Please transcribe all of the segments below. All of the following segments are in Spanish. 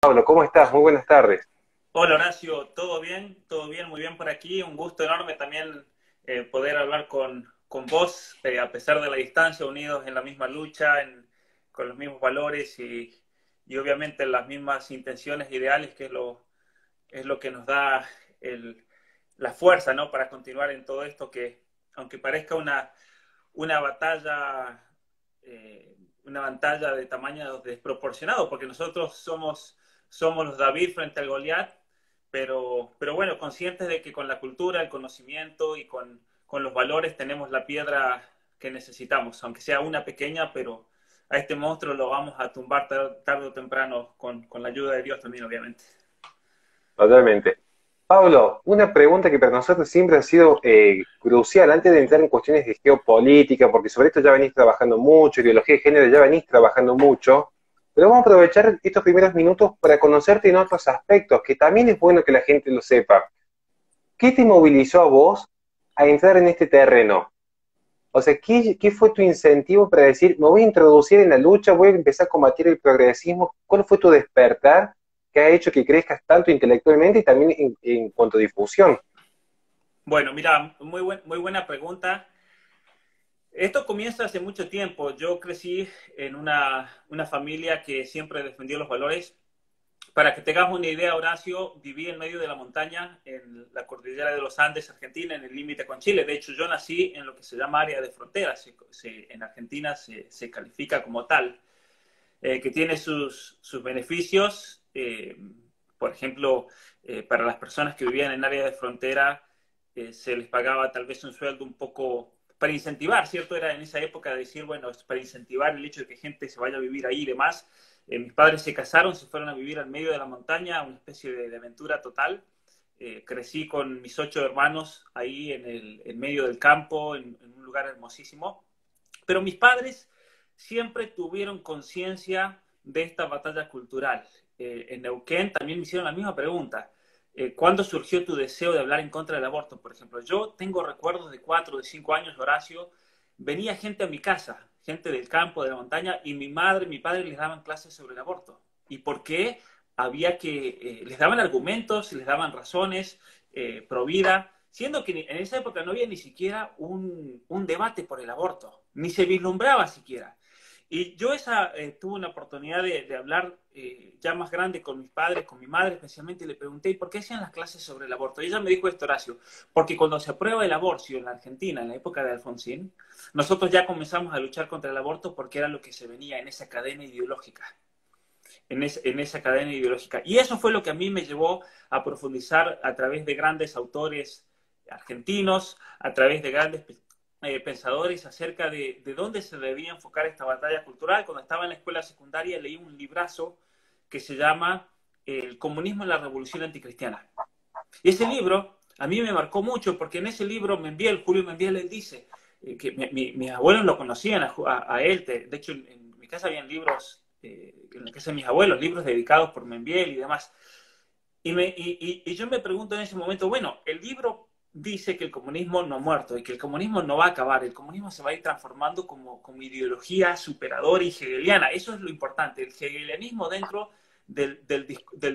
Pablo, ¿cómo estás? Muy buenas tardes. Hola Horacio, ¿todo bien? ¿Todo bien? Muy bien por aquí. Un gusto enorme también poder hablar con vos, a pesar de la distancia, unidos en la misma lucha, con los mismos valores y obviamente las mismas intenciones ideales, que es lo que nos da el, la fuerza, ¿no? Para continuar en todo esto que, aunque parezca una batalla, una batalla de tamaño desproporcionado, porque nosotros somos los David frente al Goliat, pero bueno, conscientes de que con la cultura, el conocimiento y con los valores tenemos la piedra que necesitamos, aunque sea una pequeña, pero a este monstruo lo vamos a tumbar tarde o temprano con la ayuda de Dios también, obviamente. Totalmente. Pablo, una pregunta que para nosotros siempre ha sido crucial, antes de entrar en cuestiones de geopolítica, porque sobre esto ya venís trabajando mucho, ideología de género ya venís trabajando mucho, pero vamos a aprovechar estos primeros minutos para conocerte en otros aspectos, que también es bueno que la gente lo sepa. ¿Qué te movilizó a vos a entrar en este terreno? O sea, ¿qué fue tu incentivo para decir, me voy a introducir en la lucha, voy a empezar a combatir el progresismo? ¿Cuál fue tu despertar que ha hecho que crezcas tanto intelectualmente y también en cuanto a difusión? Bueno, mira, muy buena pregunta. Esto comienza hace mucho tiempo. Yo crecí en una familia que siempre defendió los valores. Para que tengas una idea, Horacio, viví en medio de la montaña, en la cordillera de los Andes, Argentina, en el límite con Chile. De hecho, yo nací en lo que se llama área de frontera. En Argentina se califica como tal, que tiene sus beneficios. Por ejemplo, para las personas que vivían en área de frontera, se les pagaba tal vez un sueldo un poco para incentivar, ¿cierto? Era en esa época de decir, bueno, es para incentivar el hecho de que gente se vaya a vivir ahí y demás. Mis padres se casaron, se fueron a vivir al medio de la montaña, una especie de aventura total. Crecí con mis 8 hermanos ahí en medio del campo, en un lugar hermosísimo. Pero mis padres siempre tuvieron conciencia de esta batalla cultural. En Neuquén también me hicieron la misma pregunta. ¿Cuándo surgió tu deseo de hablar en contra del aborto? Por ejemplo, yo tengo recuerdos de 4 o de 5 años, Horacio, venía gente a mi casa, gente del campo, de la montaña, y mi madre y mi padre les daban clases sobre el aborto. ¿Y por qué? Había que, les daban argumentos, les daban razones, pro vida, siendo que en esa época no había ni siquiera un debate por el aborto, ni se vislumbraba siquiera. Y yo tuve una oportunidad de hablar ya más grande con mis padres, con mi madre especialmente, y le pregunté, ¿y por qué hacían las clases sobre el aborto? Y ella me dijo esto, Horacio, porque cuando se aprueba el aborto en la Argentina, en la época de Alfonsín, nosotros ya comenzamos a luchar contra el aborto porque era lo que se venía en esa cadena ideológica. En esa cadena ideológica. Y eso fue lo que a mí me llevó a profundizar a través de grandes autores argentinos, a través de grandes pensadores acerca de dónde se debía enfocar esta batalla cultural. Cuando estaba en la escuela secundaria leí un librazo que se llama El comunismo en la revolución anticristiana. Y ese libro a mí me marcó mucho porque en ese libro Julio Menviel, él dice que mis abuelos lo conocían a él. De hecho, en mi casa habían libros, en la casa de mis abuelos, libros dedicados por Menviel y demás. Y yo me pregunto en ese momento, bueno, el libro dice que el comunismo no ha muerto y que el comunismo no va a acabar, el comunismo se va a ir transformando como ideología superadora y hegeliana. Eso es lo importante, el hegelianismo dentro del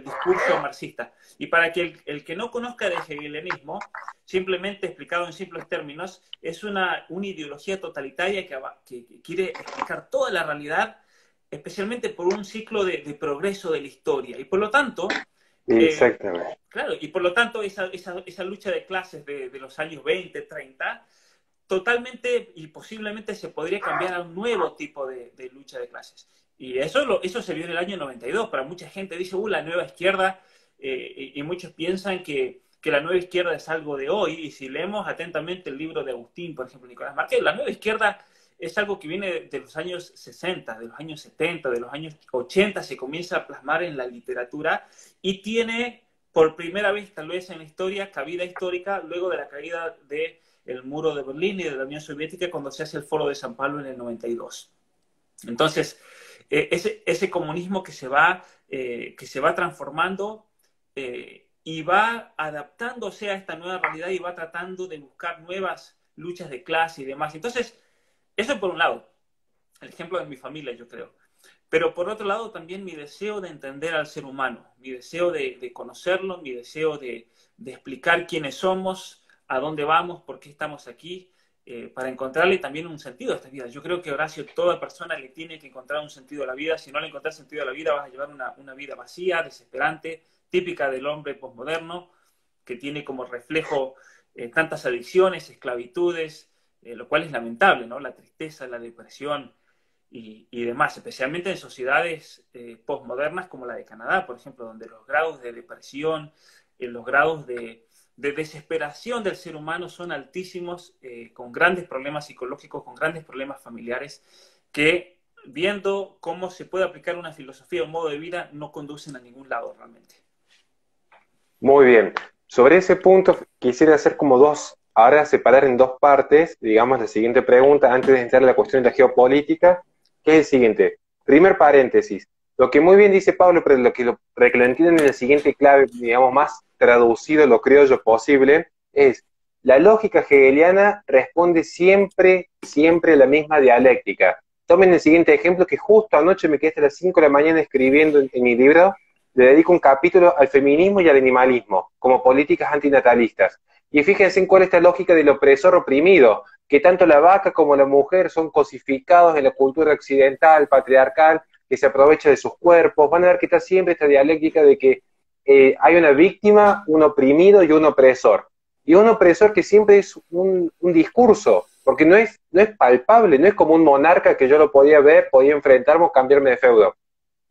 discurso marxista. Y para que el que no conozca del hegelianismo, simplemente explicado en simples términos, es una ideología totalitaria que quiere explicar toda la realidad, especialmente por un ciclo de progreso de la historia. Y por lo tanto, Exactamente. claro, y por lo tanto esa lucha de clases de los años 20, 30, totalmente y posiblemente se podría cambiar a un nuevo tipo de lucha de clases. Y eso se vio en el año 92. Para mucha gente dice, la nueva izquierda, y muchos piensan que la nueva izquierda es algo de hoy. Y si leemos atentamente el libro de Agustín, por ejemplo, Nicolás Márquez, la nueva izquierda es algo que viene de los años 60, de los años 70, de los años 80, se comienza a plasmar en la literatura y tiene por primera vez tal vez en la historia cabida histórica luego de la caída del muro de Berlín y de la Unión Soviética cuando se hace el foro de San Pablo en el 92. Entonces, ese comunismo que se va transformando y va adaptándose a esta nueva realidad y va tratando de buscar nuevas luchas de clase y demás. Entonces, eso por un lado, el ejemplo de mi familia, yo creo. pero por otro lado también mi deseo de entender al ser humano, mi deseo de conocerlo, mi deseo de explicar quiénes somos, a dónde vamos, por qué estamos aquí, para encontrarle también un sentido a esta vida. Yo creo que, Horacio, toda persona le tiene que encontrar un sentido a la vida. Si no le encuentras sentido a la vida, vas a llevar una vida vacía, desesperante, típica del hombre posmoderno, que tiene como reflejo tantas adicciones, esclavitudes, lo cual es lamentable, ¿no? La tristeza, la depresión y demás, especialmente en sociedades postmodernas como la de Canadá, por ejemplo, donde los grados de depresión, los grados de desesperación del ser humano son altísimos, con grandes problemas psicológicos, con grandes problemas familiares, que viendo cómo se puede aplicar una filosofía o un modo de vida, no conducen a ningún lado realmente. Muy bien. Sobre ese punto quisiera hacer como dos, ahora separar en dos partes, digamos, la siguiente pregunta, antes de entrar a la cuestión de la geopolítica, que es el siguiente. Primer paréntesis. Lo que muy bien dice Pablo, pero para que lo entiendan en la siguiente clave, digamos, más traducido lo criollo posible, es la lógica hegeliana responde siempre, siempre a la misma dialéctica. Tomen el siguiente ejemplo, que justo anoche me quedé hasta las 5 de la mañana escribiendo en mi libro. Le dedico un capítulo al feminismo y al animalismo, como políticas antinatalistas. Y fíjense en cuál es esta lógica del opresor oprimido, que tanto la vaca como la mujer son cosificados en la cultura occidental, patriarcal, que se aprovecha de sus cuerpos. Van a ver que está siempre esta dialéctica de que hay una víctima, un oprimido y un opresor. Y un opresor que siempre es un discurso, porque no es palpable, no es como un monarca que yo lo podía ver, podía enfrentarme o cambiarme de feudo.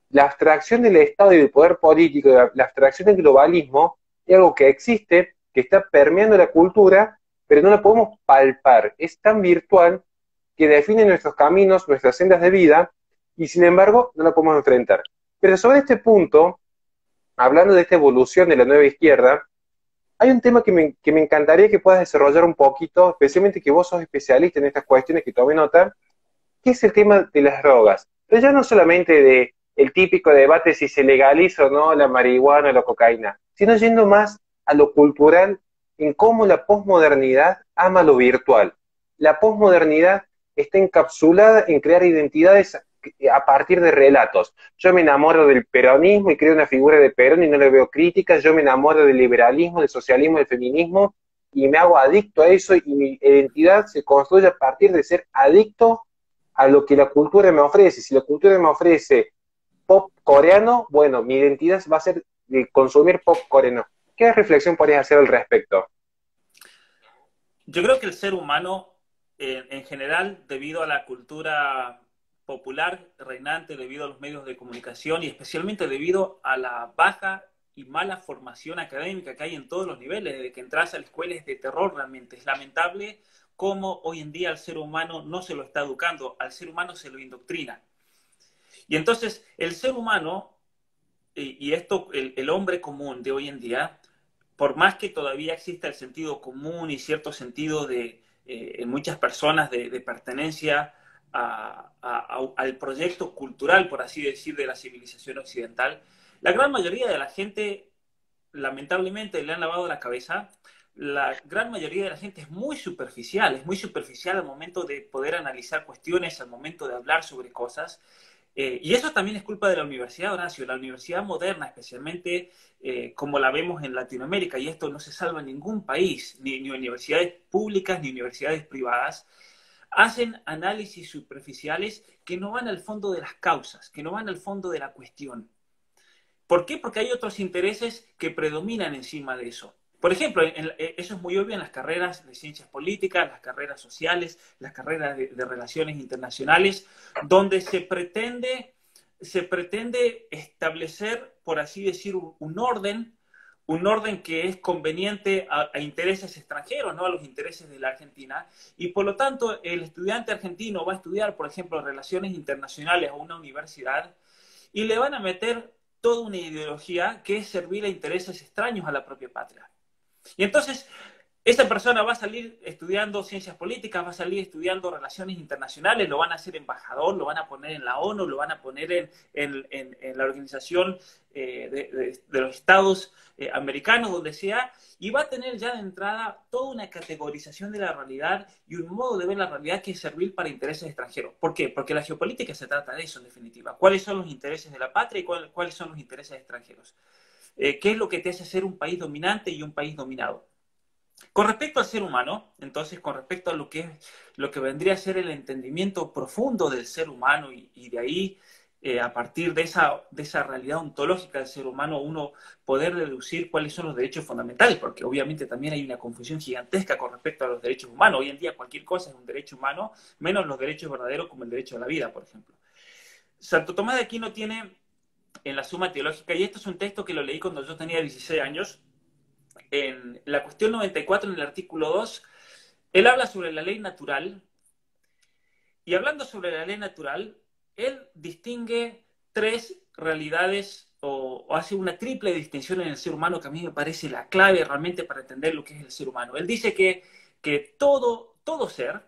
La abstracción del Estado y del poder político, la abstracción del globalismo, es algo que existe, que está permeando la cultura, pero no la podemos palpar. Es tan virtual que define nuestros caminos, nuestras sendas de vida, y sin embargo no la podemos enfrentar. Pero sobre este punto, hablando de esta evolución de la nueva izquierda, hay un tema que me encantaría que puedas desarrollar un poquito, especialmente que vos sos especialista en estas cuestiones que tomé nota, que es el tema de las drogas. Pero ya no solamente de el típico debate si se legaliza o no la marihuana o la cocaína, sino yendo más a lo cultural, en cómo la posmodernidad ama lo virtual. La posmodernidad está encapsulada en crear identidades a partir de relatos. Yo me enamoro del peronismo y creo una figura de Perón y no le veo críticas. Yo me enamoro del liberalismo, del socialismo, del feminismo y me hago adicto a eso, y mi identidad se construye a partir de ser adicto a lo que la cultura me ofrece. Si la cultura me ofrece pop coreano, bueno, mi identidad va a ser de consumir pop coreano. ¿Qué reflexión podrías hacer al respecto? Yo creo que el ser humano, en general, debido a la cultura popular reinante, debido a los medios de comunicación y especialmente debido a la baja y mala formación académica que hay en todos los niveles, desde que entras a la escuela es de terror realmente. Es lamentable cómo hoy en día al ser humano no se lo está educando, al ser humano se lo indoctrina. Y entonces el ser humano, y esto, el hombre común de hoy en día, por más que todavía exista el sentido común y cierto sentido en muchas personas de pertenencia al proyecto cultural, por así decir, de la civilización occidental, la gran mayoría de la gente, lamentablemente, le han lavado la cabeza. La gran mayoría de la gente es muy superficial al momento de poder analizar cuestiones, al momento de hablar sobre cosas. Y eso también es culpa de la universidad, Horacio. La universidad moderna, especialmente como la vemos en Latinoamérica, y esto no se salva en ningún país, ni universidades públicas ni universidades privadas, hacen análisis superficiales que no van al fondo de las causas, que no van al fondo de la cuestión. ¿Por qué? Porque hay otros intereses que predominan encima de eso. Por ejemplo, eso es muy obvio en las carreras de ciencias políticas, las carreras sociales, las carreras de relaciones internacionales, donde se pretende establecer, por así decir, un orden que es conveniente a intereses extranjeros, no a los intereses de la Argentina, y por lo tanto el estudiante argentino va a estudiar, por ejemplo, relaciones internacionales a una universidad y le van a meter toda una ideología que es servir a intereses extraños a la propia patria. Y entonces, esa persona va a salir estudiando ciencias políticas, va a salir estudiando relaciones internacionales, lo van a hacer embajador, lo van a poner en la ONU, lo van a poner en la Organización de los Estados Americanos, donde sea, y va a tener ya de entrada toda una categorización de la realidad y un modo de ver la realidad que es servir para intereses extranjeros. ¿Por qué? Porque la geopolítica se trata de eso, en definitiva. ¿Cuáles son los intereses de la patria y cuáles son los intereses extranjeros? ¿Qué es lo que te hace ser un país dominante y un país dominado? Con respecto al ser humano, entonces, con respecto a lo que vendría a ser el entendimiento profundo del ser humano y de ahí, a partir de esa realidad ontológica del ser humano, uno poder deducir cuáles son los derechos fundamentales, porque obviamente también hay una confusión gigantesca con respecto a los derechos humanos. Hoy en día cualquier cosa es un derecho humano, menos los derechos verdaderos como el derecho a la vida, por ejemplo. Santo Tomás de Aquino tiene en la Suma Teológica, y esto es un texto que lo leí cuando yo tenía 16 años, en la cuestión 94, en el artículo 2, él habla sobre la ley natural, y hablando sobre la ley natural, él distingue tres realidades o hace una triple distinción en el ser humano que a mí me parece la clave realmente para entender lo que es el ser humano. Él dice que todo ser,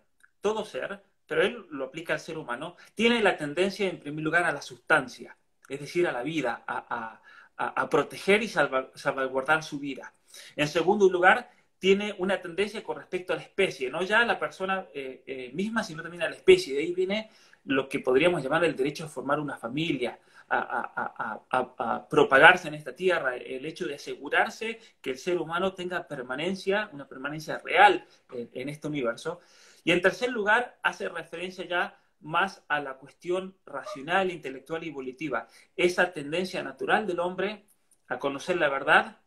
pero él lo aplica al ser humano, tiene la tendencia en primer lugar a la sustancia, es decir, a la vida, a proteger y salvaguardar su vida. En segundo lugar, tiene una tendencia con respecto a la especie, no ya a la persona misma, sino también a la especie. De ahí viene lo que podríamos llamar el derecho a formar una familia, a propagarse en esta tierra, el hecho de asegurarse que el ser humano tenga permanencia, una permanencia real en este universo. Y en tercer lugar, hace referencia ya más a la cuestión racional, intelectual y evolutiva, esa tendencia natural del hombre a conocer la verdad,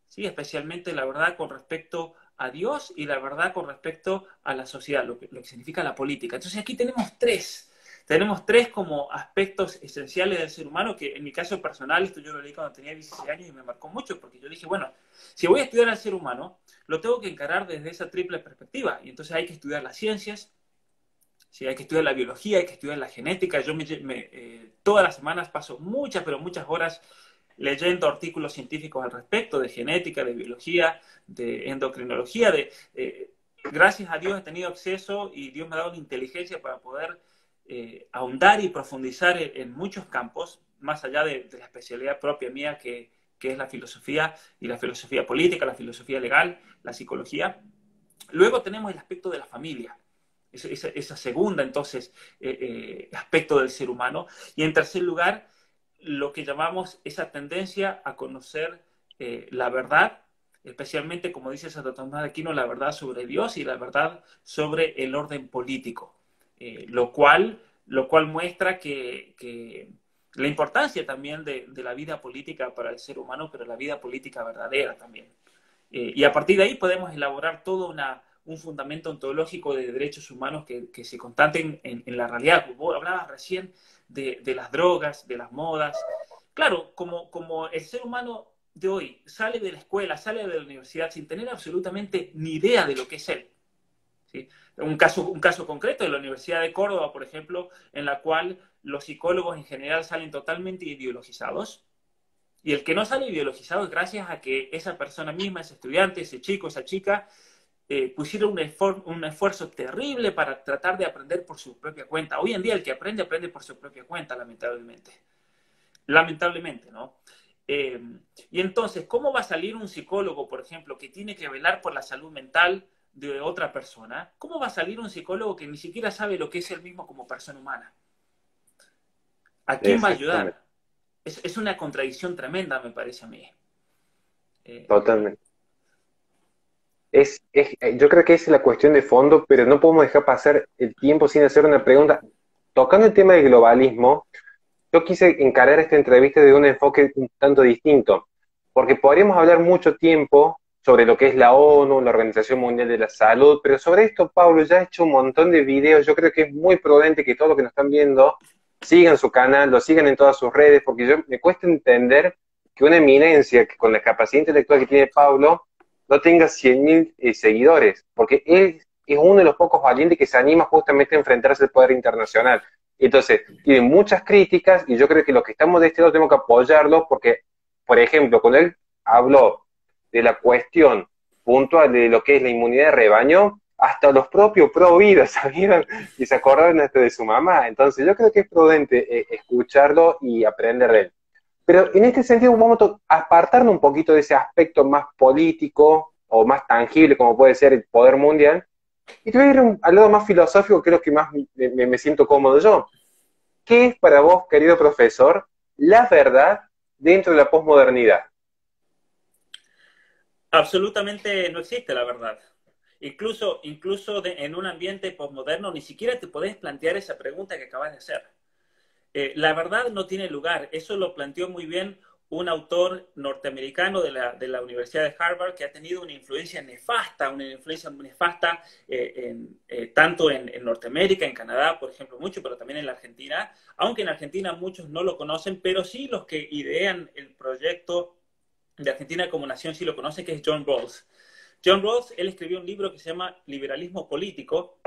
¿sí? Especialmente la verdad con respecto a Dios y la verdad con respecto a la sociedad, lo que significa la política. Entonces aquí tenemos tres como aspectos esenciales del ser humano, que en mi caso personal, esto yo lo leí cuando tenía 16 años y me marcó mucho, porque yo dije, bueno, si voy a estudiar al ser humano, lo tengo que encarar desde esa triple perspectiva, y entonces hay que estudiar las ciencias, sí, hay que estudiar la biología, hay que estudiar la genética. Yo todas las semanas paso muchas, pero muchas horas leyendo artículos científicos al respecto, de genética, de biología, de endocrinología. Gracias a Dios he tenido acceso y Dios me ha dado la inteligencia para poder ahondar y profundizar en muchos campos, más allá de la especialidad propia mía, que es la filosofía y la filosofía política, la filosofía legal, la psicología. Luego tenemos el aspecto de la familia. Esa segunda, entonces, aspecto del ser humano. Y en tercer lugar, lo que llamamos esa tendencia a conocer la verdad, especialmente, como dice Santo Tomás de Aquino, la verdad sobre Dios y la verdad sobre el orden político, lo cual muestra que la importancia también de la vida política para el ser humano, pero la vida política verdadera también. Y a partir de ahí podemos elaborar todo un fundamento ontológico de derechos humanos que se constaten en la realidad. Vos hablabas recién de las drogas, de las modas. Claro, como el ser humano de hoy sale de la escuela, sale de la universidad sin tener absolutamente ni idea de lo que es él. ¿Sí? Un caso concreto de la Universidad de Córdoba, por ejemplo, en la cual los psicólogos en general salen totalmente ideologizados. Y el que no sale ideologizado es gracias a que esa persona misma, ese estudiante, ese chico, esa chica, pusieron un esfuerzo terrible para tratar de aprender por su propia cuenta. Hoy en día el que aprende por su propia cuenta, lamentablemente. Lamentablemente, ¿no? Y entonces, ¿cómo va a salir un psicólogo, por ejemplo, que tiene que velar por la salud mental de otra persona? ¿Cómo va a salir un psicólogo que ni siquiera sabe lo que es él mismo como persona humana? ¿A quién va a ayudar? Es una contradicción tremenda, me parece a mí. Totalmente. Yo creo que esa es la cuestión de fondo, pero no podemos dejar pasar el tiempo sin hacer una pregunta. Tocando el tema del globalismo, yo quise encarar esta entrevista de un enfoque un tanto distinto, porque podríamos hablar mucho tiempo sobre lo que es la ONU, la Organización Mundial de la Salud, pero sobre esto Pablo ya ha hecho un montón de videos. Yo creo que es muy prudente que todos los que nos están viendo sigan su canal, lo sigan en todas sus redes, porque me cuesta entender que una eminencia que con la capacidad intelectual que tiene Pablo no tenga 100.000 seguidores, porque él es uno de los pocos valientes que se anima justamente a enfrentarse al poder internacional. Entonces, tiene muchas críticas y yo creo que los que estamos de este lado tenemos que apoyarlo porque, por ejemplo, cuando él habló de la cuestión puntual de lo que es la inmunidad de rebaño, hasta los propios pro vida sabían y se acordaron hasta de su mamá. Entonces yo creo que es prudente escucharlo y aprender de él. Pero en este sentido vamos a apartarnos un poquito de ese aspecto más político o más tangible como puede ser el poder mundial, y te voy a ir al lado más filosófico, que es lo que más me siento cómodo yo. ¿Qué es para vos, querido profesor, la verdad dentro de la posmodernidad? Absolutamente no existe la verdad. Incluso en un ambiente posmoderno ni siquiera te podés plantear esa pregunta que acabas de hacer. La verdad no tiene lugar. Eso lo planteó muy bien un autor norteamericano de la Universidad de Harvard que ha tenido una influencia nefasta tanto en Norteamérica, en Canadá, por ejemplo, mucho, pero también en la Argentina, aunque en Argentina muchos no lo conocen, pero sí los que idean el proyecto de Argentina como nación sí lo conocen, que es John Rawls. John Rawls, él escribió un libro que se llama Liberalismo Político,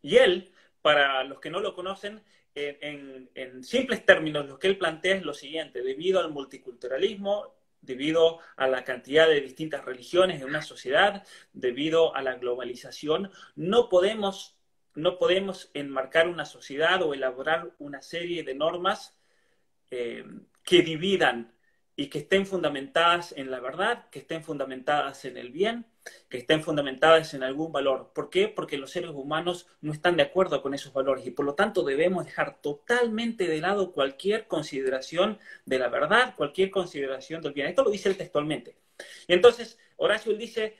y él, para los que no lo conocen, en simples términos, lo que él plantea es lo siguiente: debido al multiculturalismo, debido a la cantidad de distintas religiones en una sociedad, debido a la globalización, no podemos enmarcar una sociedad o elaborar una serie de normas que dividan y que estén fundamentadas en la verdad, que estén fundamentadas en el bien, que estén fundamentadas en algún valor. ¿Por qué? Porque los seres humanos no están de acuerdo con esos valores y por lo tanto debemos dejar totalmente de lado cualquier consideración de la verdad, cualquier consideración del bien. Esto lo dice él textualmente. Y entonces Horacio él dice: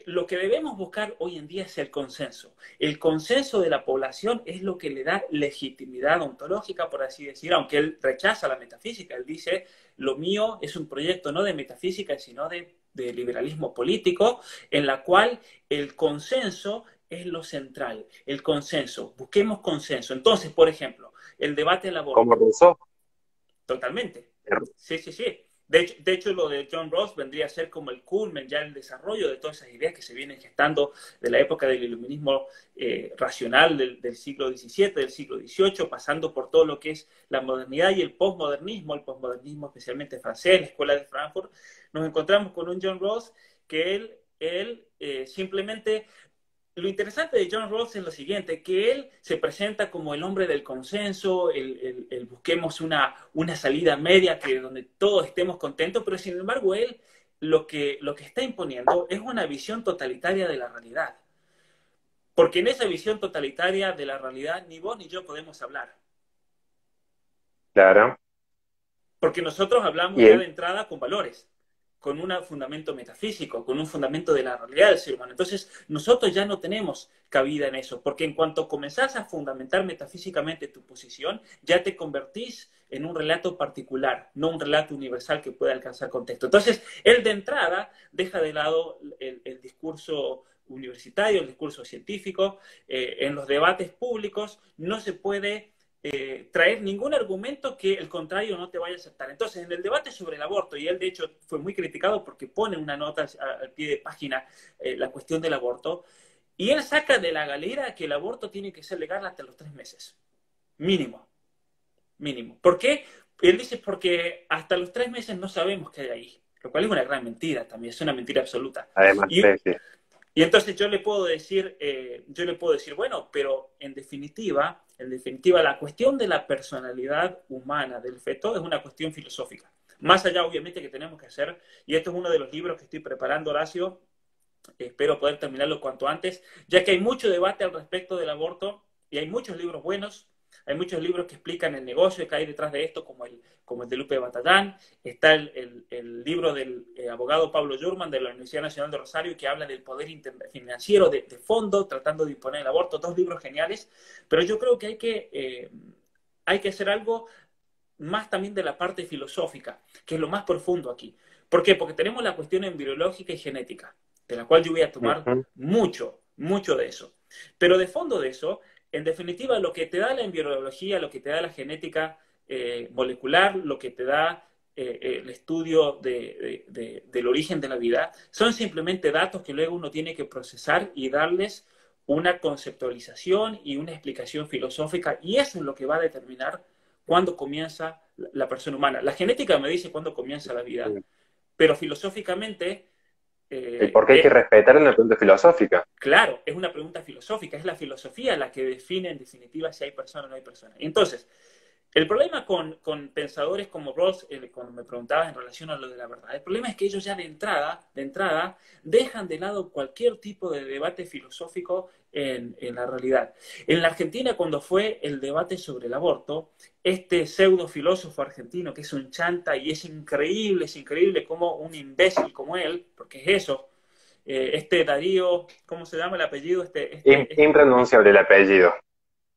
lo que debemos buscar hoy en día es el consenso. El consenso de la población es lo que le da legitimidad ontológica, por así decir, aunque él rechaza la metafísica. Él dice: lo mío es un proyecto no de metafísica, sino de liberalismo político, en la cual el consenso es lo central. El consenso, busquemos consenso. Entonces, por ejemplo, el debate del Como aborto. Rousseau. Totalmente. Sí, sí, sí. De hecho, lo de John Rawls vendría a ser como el culmen, ya el desarrollo de todas esas ideas que se vienen gestando de la época del iluminismo racional del siglo XVII, del siglo XVIII, pasando por todo lo que es la modernidad y el posmodernismo especialmente francés, la escuela de Frankfurt. Nos encontramos con un John Rawls que él simplemente... Lo interesante de John Rawls es lo siguiente: que él se presenta como el hombre del consenso, el busquemos una salida media que donde todos estemos contentos, pero sin embargo él lo que está imponiendo es una visión totalitaria de la realidad. Porque en esa visión totalitaria de la realidad ni vos ni yo podemos hablar. Claro. Porque nosotros hablamos Y ya él, de entrada con valores, con un fundamento metafísico, con un fundamento de la realidad del ser humano. Entonces, nosotros ya no tenemos cabida en eso, porque en cuanto comenzás a fundamentar metafísicamente tu posición, ya te convertís en un relato particular, no un relato universal que pueda alcanzar contexto. Entonces, él de entrada deja de lado el discurso universitario, el discurso científico. En los debates públicos no se puede traer ningún argumento que el contrario no te vaya a aceptar. Entonces, en el debate sobre el aborto, y él de hecho fue muy criticado porque pone una nota al pie de página la cuestión del aborto, y él saca de la galera que el aborto tiene que ser legal hasta los 3 meses, mínimo, mínimo. ¿Por qué? Él dice porque hasta los 3 meses no sabemos qué hay ahí, lo cual es una gran mentira también, es una mentira absoluta. además, Y, sí, sí. y entonces yo le puedo decir, bueno, pero en definitiva, la cuestión de la personalidad humana del feto es una cuestión filosófica. Más allá, obviamente, que tenemos que hacer, y esto es uno de los libros que estoy preparando, Horacio, espero poder terminarlo cuanto antes, ya que hay mucho debate al respecto del aborto y hay muchos libros buenos. Hay muchos libros que explican el negocio que hay detrás de esto, como el de Lupe Batallán. Está el libro del abogado Pablo Jurman de la Universidad Nacional de Rosario, que habla del poder financiero de fondo, tratando de imponer el aborto. 2 libros geniales. Pero yo creo que hay que hacer algo más también de la parte filosófica, que es lo más profundo aquí. ¿Por qué? Porque tenemos la cuestión embriológica y genética, de la cual yo voy a tomar Ujú. mucho, mucho de eso. Pero de fondo de eso, en definitiva, lo que te da la embriología, lo que te da la genética molecular, lo que te da el estudio del origen de la vida, son simplemente datos que luego uno tiene que procesar y darles una conceptualización y una explicación filosófica, y eso es lo que va a determinar cuándo comienza la persona humana. La genética me dice cuándo comienza la vida, pero filosóficamente El por qué hay que respetar una pregunta filosófica. Claro, es una pregunta filosófica, es la filosofía la que define en definitiva si hay persona o no hay persona. Entonces, el problema con pensadores como Rawls, cuando me preguntabas en relación a lo de la verdad, el problema es que ellos ya de entrada, dejan de lado cualquier tipo de debate filosófico en la realidad. En la Argentina, cuando fue el debate sobre el aborto, este pseudo filósofo argentino, que es un chanta y es increíble como un imbécil como él, porque es eso, este Darío, ¿cómo se llama el apellido? Impronunciable el apellido.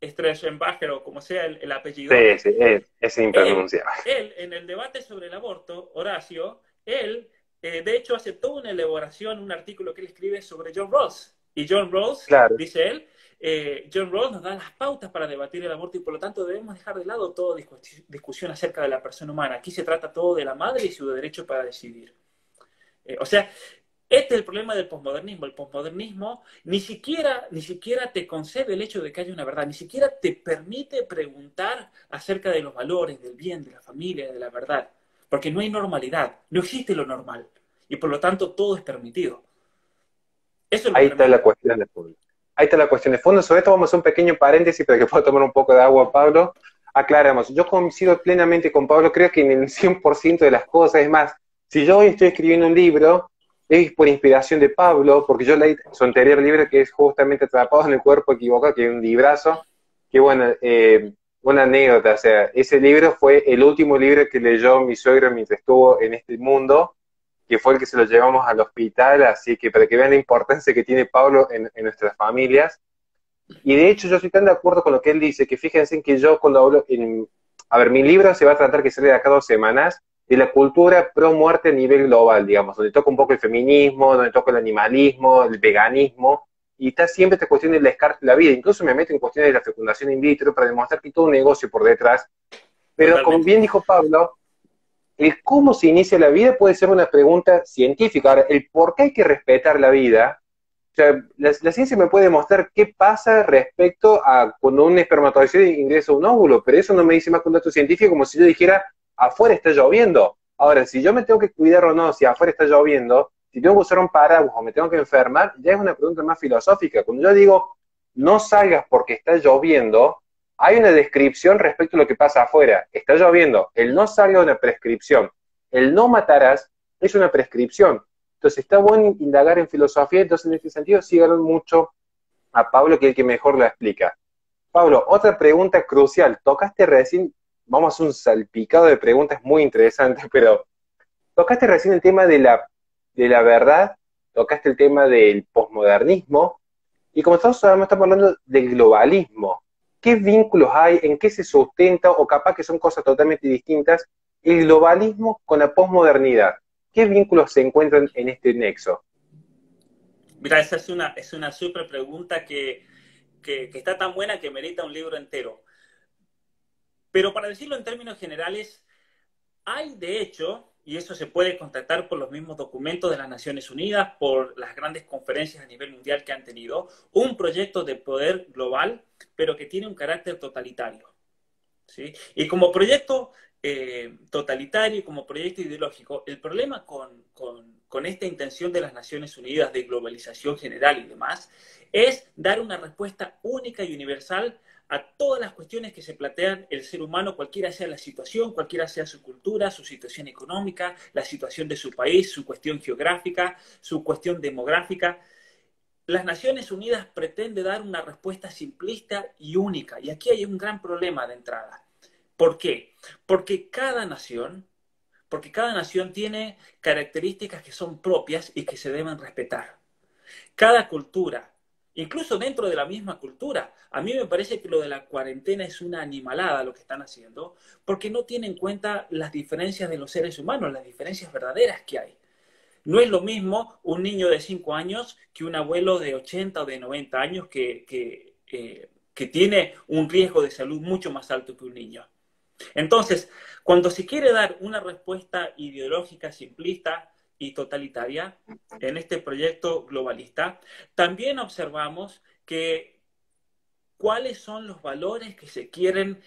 Stresenbacher o como sea el apellido, Sí, sí, es impronunciable. en el debate sobre el aborto, Horacio, él, de hecho, hace toda una elaboración, un artículo que él escribe sobre John Rawls. Y John Rawls, Claro. dice él, John Rawls nos da las pautas para debatir el aborto y por lo tanto debemos dejar de lado toda discusión acerca de la persona humana. Aquí se trata todo de la madre y su derecho para decidir. O sea, este es el problema del posmodernismo. El posmodernismo ni siquiera te concede el hecho de que haya una verdad, ni siquiera te permite preguntar acerca de los valores, del bien, de la familia, de la verdad. Porque no hay normalidad, no existe lo normal. Y por lo tanto todo es permitido. Eso es lo Ahí está la tremendo. cuestión de fondo. Ahí está la cuestión de fondo. Sobre esto vamos a hacer un pequeño paréntesis para que pueda tomar un poco de agua, Pablo. Aclaramos, yo coincido plenamente con Pablo, creo que en el 100% de las cosas. Es más, si yo hoy estoy escribiendo un libro, es por inspiración de Pablo, porque yo leí su anterior libro, que es justamente Atrapados en el cuerpo equivocado, que es un librazo, que bueno, una anécdota, o sea, ese libro fue el último libro que leyó mi suegro mientras estuvo en este mundo, que fue el que se lo llevamos al hospital, así que para que vean la importancia que tiene Pablo en nuestras familias. Y de hecho yo estoy tan de acuerdo con lo que él dice, que fíjense en que yo cuando hablo, a ver, mi libro se va a tratar, que sale de acá 2 semanas, de la cultura pro muerte a nivel global, digamos, donde toca un poco el feminismo, donde toca el animalismo, el veganismo, y está siempre esta cuestión del descarte de la vida. Incluso me meto en cuestiones de la fecundación in vitro para demostrar que hay todo un negocio por detrás. Pero como Totalmente. bien dijo Pablo, el cómo se inicia la vida puede ser una pregunta científica. Ahora, el por qué hay que respetar la vida, o sea, la ciencia me puede mostrar qué pasa respecto a cuando un espermatozoide ingresa a un óvulo, pero eso no me dice más que un dato científico, como si yo dijera, afuera está lloviendo. Ahora, si yo me tengo que cuidar o no, si afuera está lloviendo, si tengo que usar un paraguas o me tengo que enfermar, ya es una pregunta más filosófica. Cuando yo digo, no salgas porque está lloviendo, hay una descripción respecto a lo que pasa afuera. Está lloviendo. El no salga es una prescripción. El no matarás es una prescripción. Entonces está bueno indagar en filosofía, entonces en este sentido síganos mucho a Pablo, que es el que mejor la explica. Pablo, otra pregunta crucial. Tocaste recién, vamos a hacer un salpicado de preguntas muy interesantes, pero tocaste recién el tema de la verdad, tocaste el tema del posmodernismo, y como estamos hablando del globalismo. ¿Qué vínculos hay? ¿En qué se sustenta? O capaz que son cosas totalmente distintas. El globalismo con la posmodernidad. ¿Qué vínculos se encuentran en este nexo? Mira, esa es una súper pregunta que está tan buena que merita un libro entero. Pero para decirlo en términos generales, hay, de hecho, y eso se puede constatar por los mismos documentos de las Naciones Unidas, por las grandes conferencias a nivel mundial que han tenido, un proyecto de poder global, pero que tiene un carácter totalitario. ¿Sí? Y como proyecto totalitario y como proyecto ideológico, el problema con esta intención de las Naciones Unidas de globalización general y demás es dar una respuesta única y universal a todas las cuestiones que se plantean el ser humano, cualquiera sea la situación, cualquiera sea su cultura, su situación económica, la situación de su país, su cuestión geográfica, su cuestión demográfica. Las Naciones Unidas pretende dar una respuesta simplista y única, y aquí hay un gran problema de entrada. ¿Por qué? Porque cada nación tiene características que son propias y que se deben respetar. Cada cultura, incluso dentro de la misma cultura, a mí me parece que lo de la cuarentena es una animalada lo que están haciendo, porque no tienen en cuenta las diferencias de los seres humanos, las diferencias verdaderas que hay. No es lo mismo un niño de 5 años que un abuelo de 80 o de 90 años que tiene un riesgo de salud mucho más alto que un niño. Entonces, cuando se quiere dar una respuesta ideológica, simplista y totalitaria en este proyecto globalista, también observamos que cuáles son los valores que se quieren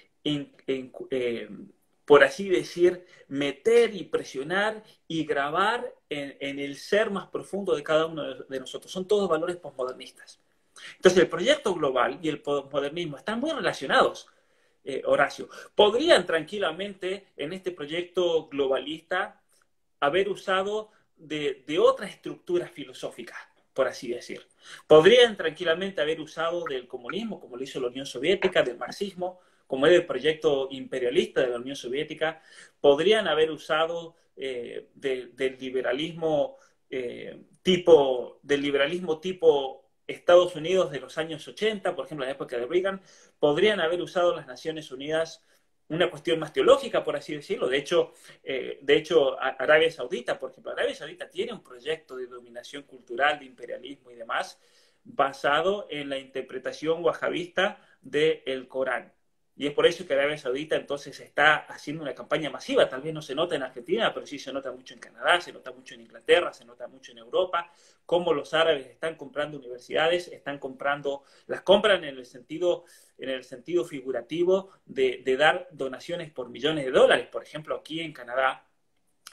por así decir, meter y presionar y grabar en el ser más profundo de cada uno de nosotros. Son todos valores posmodernistas. Entonces, el proyecto global y el posmodernismo están muy relacionados, Horacio. Podrían tranquilamente en este proyecto globalista haber usado de otra estructura filosófica, por así decir. Podrían tranquilamente haber usado del comunismo, como lo hizo la Unión Soviética, del marxismo, como es el proyecto imperialista de la Unión Soviética. Podrían haber usado del liberalismo tipo Estados Unidos de los años 80, por ejemplo, en la época de Reagan. Podrían haber usado las Naciones Unidas una cuestión más teológica, por así decirlo. De hecho, Arabia Saudita, por ejemplo, Arabia Saudita tiene un proyecto de dominación cultural, de imperialismo y demás, basado en la interpretación wahabista del Corán. Y es por eso que Arabia Saudita entonces está haciendo una campaña masiva. Tal vez no se nota en Argentina, pero sí se nota mucho en Canadá, se nota mucho en Inglaterra, se nota mucho en Europa, cómo los árabes están comprando universidades, las compran en el sentido figurativo de dar donaciones por millones de dólares. Por ejemplo, aquí en Canadá,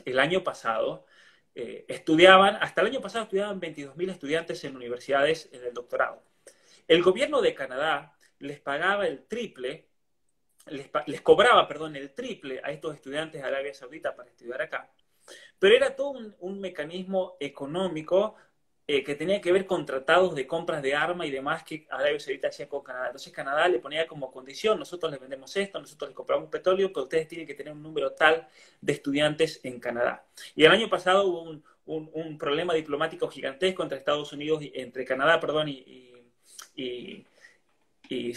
el año pasado, hasta el año pasado estudiaban 22.000 estudiantes en universidades en el doctorado. El gobierno de Canadá les pagaba el triple, les cobraba, perdón, el triple a estos estudiantes de Arabia Saudita para estudiar acá, pero era todo un mecanismo económico que tenía que ver con tratados de compras de armas y demás que Arabia Saudita hacía con Canadá. Entonces Canadá le ponía como condición: nosotros les vendemos esto, nosotros les compramos petróleo, pero ustedes tienen que tener un número tal de estudiantes en Canadá. Y el año pasado hubo un problema diplomático gigantesco entre Estados Unidos, entre Canadá, perdón, y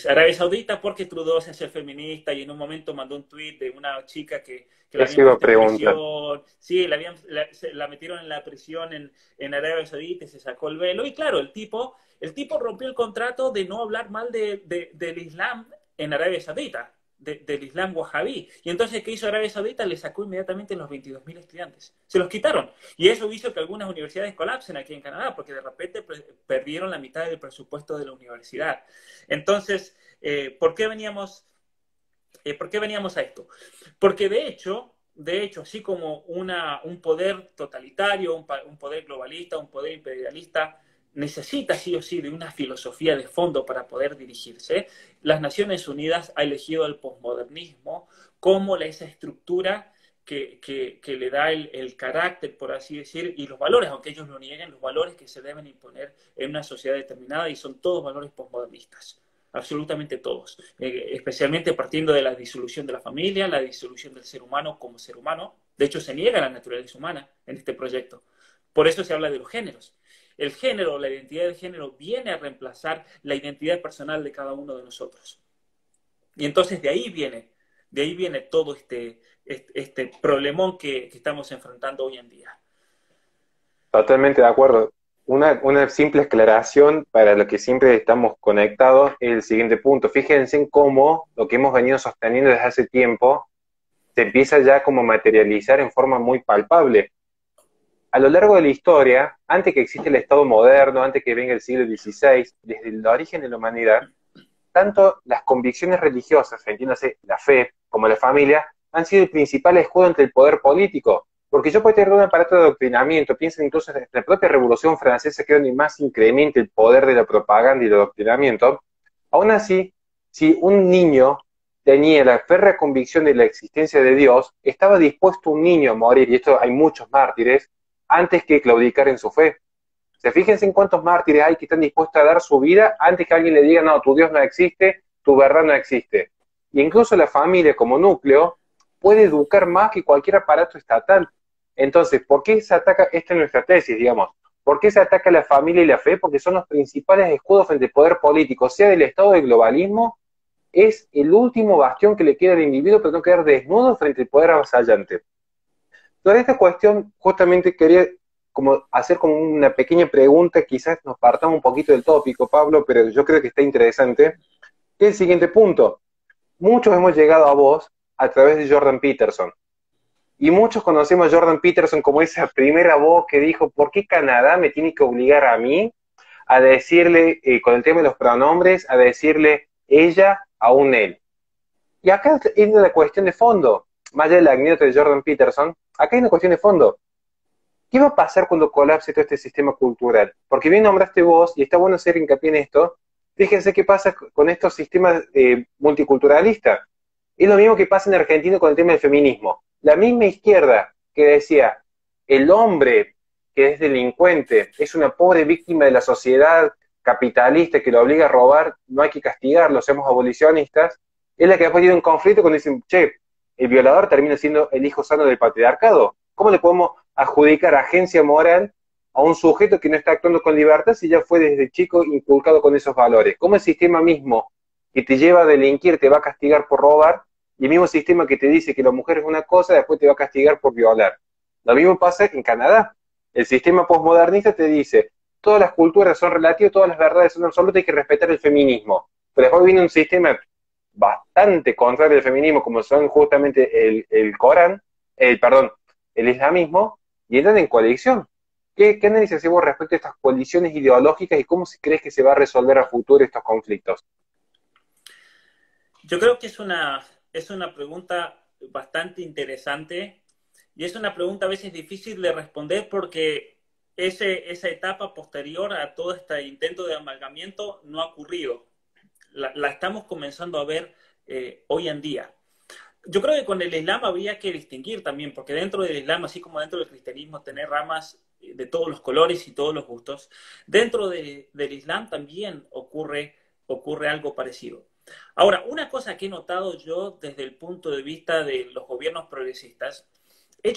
Arabia Saudita, porque Trudeau se hace feminista y en un momento mandó un tuit de una chica que la Eso habían iba a puesto en preguntar. prisión. Sí, la metieron en la prisión en Arabia Saudita y se sacó el velo. Y claro, el tipo rompió el contrato de no hablar mal del Islam en Arabia Saudita, del Islam wahabí. Y entonces, ¿qué hizo Arabia Saudita? Le sacó inmediatamente los 22.000 estudiantes. Se los quitaron. Y eso hizo que algunas universidades colapsen aquí en Canadá, porque de repente perdieron la mitad del presupuesto de la universidad. Entonces, ¿por qué veníamos a esto? Porque de hecho, así como un poder totalitario, un poder globalista, un poder imperialista, necesita sí o sí de una filosofía de fondo para poder dirigirse, las Naciones Unidas ha elegido el posmodernismo como esa estructura que le da el carácter, por así decir, y los valores, aunque ellos lo nieguen, los valores que se deben imponer en una sociedad determinada, y son todos valores posmodernistas. Absolutamente todos, especialmente partiendo de la disolución de la familia, la disolución del ser humano como ser humano. De hecho, se niega la naturaleza humana en este proyecto. Por eso se habla de los géneros. El género, la identidad de género, viene a reemplazar la identidad personal de cada uno de nosotros. Y entonces de ahí viene todo este problemón que estamos enfrentando hoy en día. Totalmente de acuerdo. Una simple aclaración para lo que siempre estamos conectados es el siguiente punto. Fíjense en cómo lo que hemos venido sosteniendo desde hace tiempo se empieza ya como a materializar en forma muy palpable. A lo largo de la historia, antes que existe el Estado moderno, antes que venga el siglo XVI, desde el origen de la humanidad, tanto las convicciones religiosas, entiéndase la fe, como la familia, han sido el principal escudo ante el poder político. Porque yo puedo tener un aparato de adoctrinamiento, piensen incluso en la propia Revolución Francesa, que es donde más incrementa el poder de la propaganda y el adoctrinamiento. Aún así, si un niño tenía la férrea convicción de la existencia de Dios, estaba dispuesto un niño a morir, y esto hay muchos mártires, antes que claudicar en su fe. O sea, fíjense en cuántos mártires hay que están dispuestos a dar su vida antes que alguien le diga: no, tu Dios no existe, tu verdad no existe. Y incluso la familia como núcleo puede educar más que cualquier aparato estatal. Entonces, ¿por qué se ataca? Esta es nuestra tesis, digamos. ¿Por qué se ataca la familia y la fe? Porque son los principales escudos frente al poder político, sea del Estado del globalismo. Es el último bastión que le queda al individuo para no quedar desnudo frente al poder avasallante. Sobre esta cuestión, justamente quería hacer como una pequeña pregunta, quizás nos partamos un poquito del tópico, Pablo, pero yo creo que está interesante, que es el siguiente punto. Muchos hemos llegado a vos a través de Jordan Peterson, y muchos conocemos a Jordan Peterson como esa primera voz que dijo: ¿por qué Canadá me tiene que obligar a mí a decirle, con el tema de los pronombres, a decirle ella a un él? Y acá es la cuestión de fondo. más allá de la anécdota de Jordan Peterson, acá hay una cuestión de fondo. ¿Qué va a pasar cuando colapse todo este sistema cultural? Porque bien nombraste vos, y está bueno hacer hincapié en esto, fíjense qué pasa con estos sistemas multiculturalistas. Es lo mismo que pasa en Argentina con el tema del feminismo. La misma izquierda que decía, el hombre que es delincuente es una pobre víctima de la sociedad capitalista que lo obliga a robar, no hay que castigarlo, seamos abolicionistas, es la que después tiene un conflicto cuando dicen, che, el violador termina siendo el hijo sano del patriarcado. ¿Cómo le podemos adjudicar agencia moral a un sujeto que no está actuando con libertad si ya fue desde chico inculcado con esos valores? ¿Cómo el sistema mismo que te lleva a delinquir te va a castigar por robar y el mismo sistema que te dice que la mujer es una cosa después te va a castigar por violar? Lo mismo pasa en Canadá. El sistema postmodernista te dice todas las culturas son relativas, todas las verdades son absolutas, hay que respetar el feminismo. Pero después viene un sistema bastante contrario al feminismo, como son justamente el Corán, perdón, el islamismo, y entran en coalición. ¿Qué análisis hacemos respecto a estas coaliciones ideológicas y cómo crees que se va a resolver a futuro estos conflictos? Yo creo que es una pregunta bastante interesante y es una pregunta a veces difícil de responder porque esa etapa posterior a todo este intento de amalgamiento no ha ocurrido. La estamos comenzando a ver hoy en día. Yo creo que con el Islam habría que distinguir también, porque dentro del Islam, así como dentro del cristianismo, tener ramas de todos los colores y todos los gustos, dentro del Islam también ocurre algo parecido. Ahora, una cosa que he notado yo desde el punto de vista de los gobiernos progresistas, y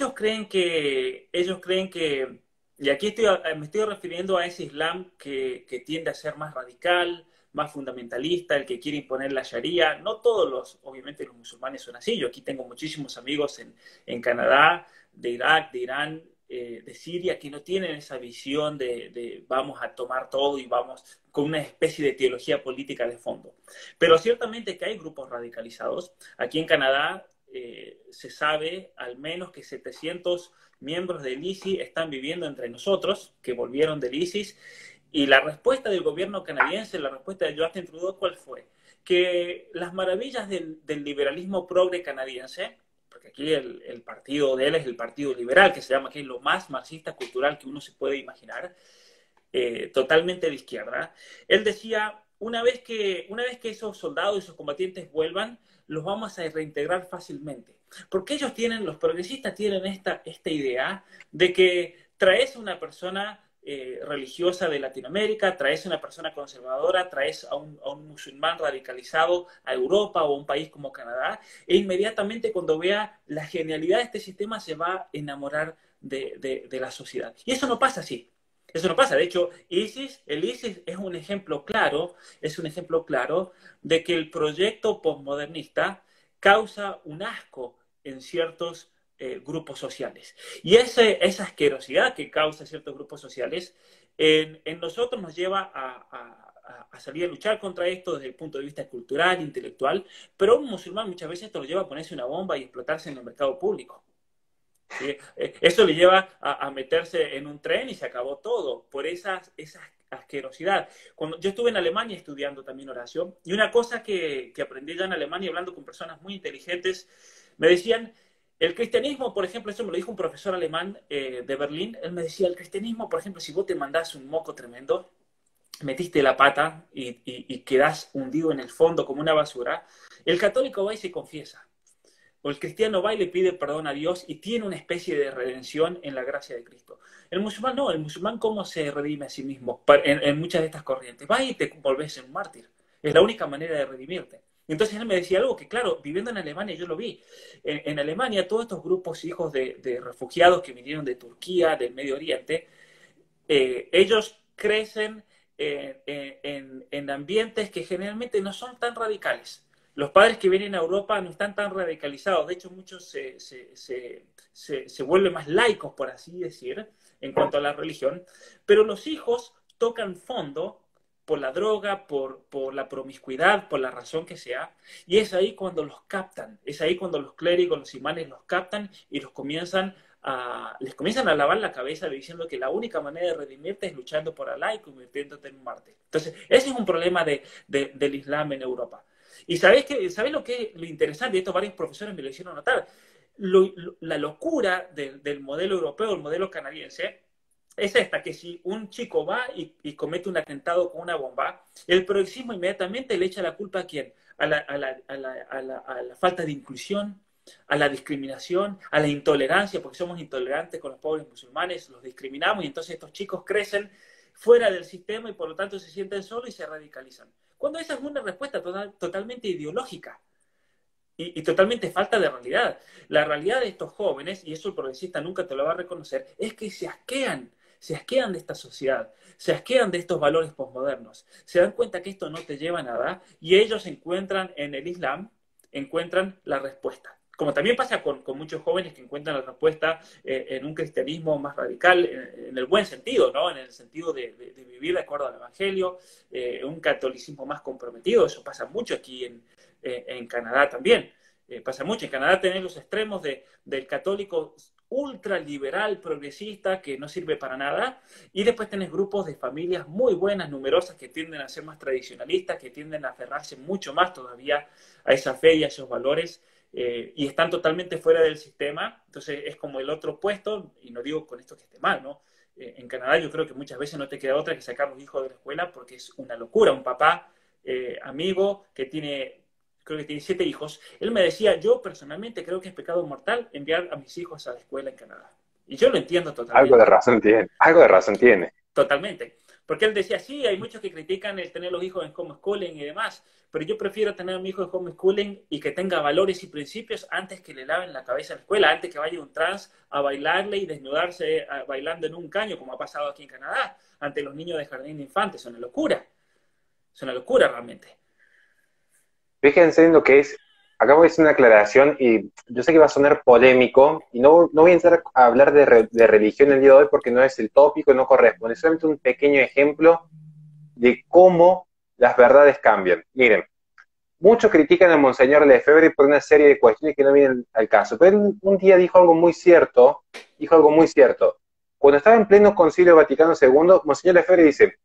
aquí me estoy refiriendo a ese Islam que tiende a ser más radical, más fundamentalista, el que quiere imponer la Sharia. No todos obviamente los musulmanes son así. Yo aquí tengo muchísimos amigos en Canadá, de Irak, de Irán, de Siria, que no tienen esa visión de vamos a tomar todo y vamos con una especie de teología política de fondo. Pero ciertamente que hay grupos radicalizados. Aquí en Canadá se sabe al menos que 700 miembros del ISIS están viviendo entre nosotros, que volvieron del ISIS, y la respuesta del gobierno canadiense, la respuesta de Justin Trudeau, ¿cuál fue? Que las maravillas del liberalismo progre canadiense, porque aquí el partido de él es el Partido Liberal, que se llama que es lo más marxista cultural que uno se puede imaginar, totalmente de izquierda. Él decía, una vez que esos soldados y esos combatientes vuelvan, los vamos a reintegrar fácilmente. Porque ellos los progresistas tienen esta idea de que traes a una persona religiosa de Latinoamérica, traes a una persona conservadora, traes a un musulmán radicalizado a Europa o a un país como Canadá, e inmediatamente cuando vea la genialidad de este sistema se va a enamorar de la sociedad. Y eso no pasa así. Eso no pasa. De hecho, el ISIS es un ejemplo claro de que el proyecto postmodernista causa un asco en ciertos grupos sociales. Y esa asquerosidad que causa ciertos grupos sociales en nosotros nos lleva a salir a luchar contra esto desde el punto de vista cultural, intelectual, pero un musulmán muchas veces esto lo lleva a ponerse una bomba y explotarse en el mercado público. ¿Sí? Eso le lleva a meterse en un tren y se acabó todo por esa asquerosidad. Cuando yo estuve en Alemania estudiando también oración, y una cosa que aprendí ya en Alemania hablando con personas muy inteligentes, me decían, el cristianismo, por ejemplo, eso me lo dijo un profesor alemán de Berlín, él me decía, el cristianismo, por ejemplo, si vos te mandás un moco tremendo, metiste la pata y quedás hundido en el fondo como una basura, el católico va y se confiesa. O el cristiano va y le pide perdón a Dios y tiene una especie de redención en la gracia de Cristo. El musulmán no, el musulmán ¿cómo se redime a sí mismo en muchas de estas corrientes? Va y te volvés un mártir. Es la única manera de redimirte. Entonces él me decía algo que, claro, viviendo en Alemania yo lo vi. En Alemania todos estos grupos hijos de refugiados que vinieron de Turquía, del Medio Oriente, ellos crecen en ambientes que generalmente no son tan radicales. Los padres que vienen a Europa no están tan radicalizados, de hecho muchos se vuelven más laicos, por así decir, en cuanto a la religión, pero los hijos tocan fondo por la droga, por la promiscuidad, por la razón que sea, y es ahí cuando los captan, es ahí cuando los clérigos, los imanes los captan y les comienzan a lavar la cabeza diciendo que la única manera de redimirte es luchando por Alá y convirtiéndote en un mártir. Entonces, ese es un problema del Islam en Europa. Y ¿sabés lo interesante? Esto varios profesores me lo hicieron notar. la locura del modelo europeo, el modelo canadiense, es esta, que si un chico va y comete un atentado con una bomba, el progresismo inmediatamente le echa la culpa a quién, a la falta de inclusión, a la discriminación, a la intolerancia, porque somos intolerantes con los pobres musulmanes, los discriminamos y entonces estos chicos crecen fuera del sistema y por lo tanto se sienten solos y se radicalizan. Cuando esa es una respuesta totalmente ideológica y totalmente falta de realidad. La realidad de estos jóvenes, y eso el progresista nunca te lo va a reconocer, es que se asquean de esta sociedad, se asquean de estos valores posmodernos, se dan cuenta que esto no te lleva a nada y ellos encuentran en el Islam, encuentran la respuesta. Como también pasa con muchos jóvenes que encuentran la respuesta en un cristianismo más radical, en el buen sentido, ¿no? En el sentido de vivir de acuerdo al Evangelio, un catolicismo más comprometido. Eso pasa mucho aquí en Canadá también. Pasa mucho. En Canadá tenés los extremos del católico ultraliberal, progresista, que no sirve para nada, y después tenés grupos de familias muy buenas, numerosas, que tienden a ser más tradicionalistas, que tienden a aferrarse mucho más todavía a esa fe y a esos valores, y están totalmente fuera del sistema. Entonces es como el otro opuesto, y no digo con esto que esté mal, ¿no? En Canadá yo creo que muchas veces no te queda otra que sacar los hijos de la escuela porque es una locura. Un papá amigo que tiene, creo que tiene 7 hijos, él me decía, yo personalmente creo que es pecado mortal enviar a mis hijos a la escuela en Canadá. Y yo lo entiendo Algo de totalmente. razón tiene, algo de razón tiene. Totalmente. Porque él decía, sí, hay muchos que critican el tener los hijos en homeschooling y demás, pero yo prefiero tener a mi hijo en homeschooling y que tenga valores y principios antes que le laven la cabeza en la escuela, antes que vaya un trans a bailarle y desnudarse bailando en un caño, como ha pasado aquí en Canadá, ante los niños de jardín de infantes. Es una locura realmente. Fíjense en lo que es, acabo de hacer una aclaración y yo sé que va a sonar polémico y no voy a entrar a hablar de religión el día de hoy porque no es el tópico, no corresponde, es solamente un pequeño ejemplo de cómo las verdades cambian. Miren, muchos critican a Monseñor Lefebvre por una serie de cuestiones que no vienen al caso, pero él un día dijo algo muy cierto, dijo algo muy cierto. Cuando estaba en pleno Concilio Vaticano II, Monseñor Lefebvre dice,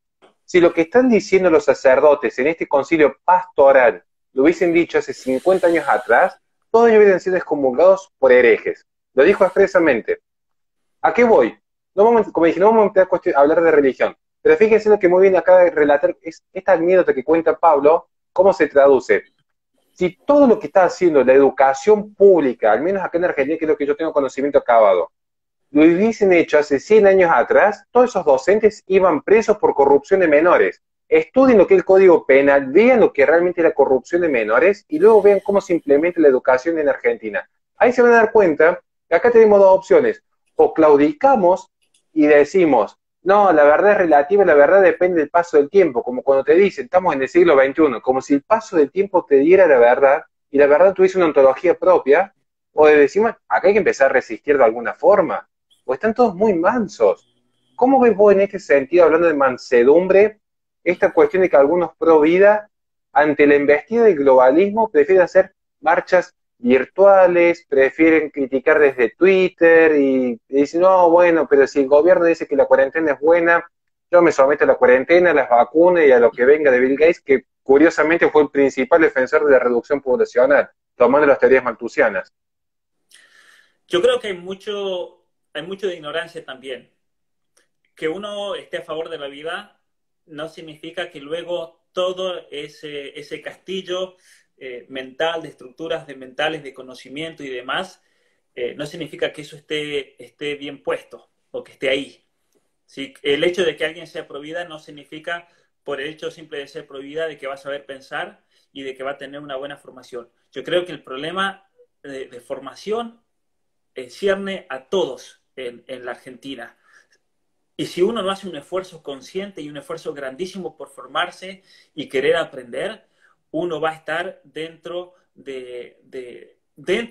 si lo que están diciendo los sacerdotes en este concilio pastoral lo hubiesen dicho hace 50 años atrás, todos ellos hubieran sido excomulgados por herejes. Lo dijo expresamente. ¿A qué voy? No vamos, como dije, no vamos a hablar de religión, pero fíjense lo que muy bien acaba de relatar es esta anécdota que cuenta Pablo, cómo se traduce. Si todo lo que está haciendo la educación pública, al menos acá en Argentina, que es lo que yo tengo conocimiento acabado, lo hubiesen hecho hace 100 años atrás, todos esos docentes iban presos por corrupción de menores. Estudien lo que es el Código Penal, vean lo que realmente es la corrupción de menores y luego vean cómo se implementa la educación en Argentina. Ahí se van a dar cuenta que acá tenemos dos opciones. O claudicamos y decimos, no, la verdad es relativa, la verdad depende del paso del tiempo, como cuando te dicen, estamos en el siglo XXI, como si el paso del tiempo te diera la verdad y la verdad tuviese una ontología propia, o decimos, acá hay que empezar a resistir de alguna forma, o están todos muy mansos. ¿Cómo ves vos en este sentido, hablando de mansedumbre, esta cuestión de que algunos pro vida, ante la embestida del globalismo, prefieren hacer marchas virtuales, prefieren criticar desde Twitter y dicen, no, bueno, pero si el gobierno dice que la cuarentena es buena, yo me someto a la cuarentena, a las vacunas y a lo que venga de Bill Gates, que curiosamente fue el principal defensor de la reducción poblacional, tomando las teorías malthusianas? Yo creo que hay mucho de ignorancia también. Que uno esté a favor de la vida no significa que luego todo ese castillo mental, de estructuras mentales, de conocimiento y demás, no significa que eso esté bien puesto o que esté ahí. ¿Sí? El hecho de que alguien sea pro vida no significa, por el hecho simple de ser pro vida, de que va a saber pensar y de que va a tener una buena formación. Yo creo que el problema de formación cierne a todos en la Argentina. Y si uno no hace un esfuerzo consciente y un esfuerzo grandísimo por formarse y querer aprender, uno va a estar dentro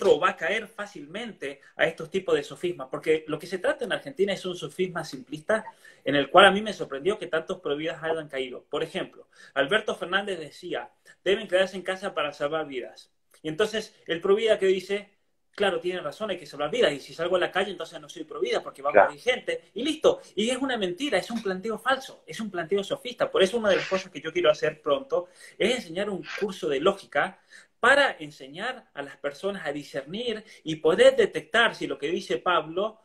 o va a caer fácilmente a estos tipos de sofismas. Porque lo que se trata en Argentina es un sofisma simplista en el cual a mí me sorprendió que tantos providas hayan caído. Por ejemplo, Alberto Fernández decía, deben quedarse en casa para salvar vidas. Y entonces el provida que dice, claro, tiene razón, hay que salvar vidas, y si salgo a la calle entonces no soy pro vida porque va a Claro, morir gente, y listo. Y es una mentira, es un planteo falso, es un planteo sofista. Por eso una de las cosas que yo quiero hacer pronto es enseñar un curso de lógica para enseñar a las personas a discernir y poder detectar si lo que dice Pablo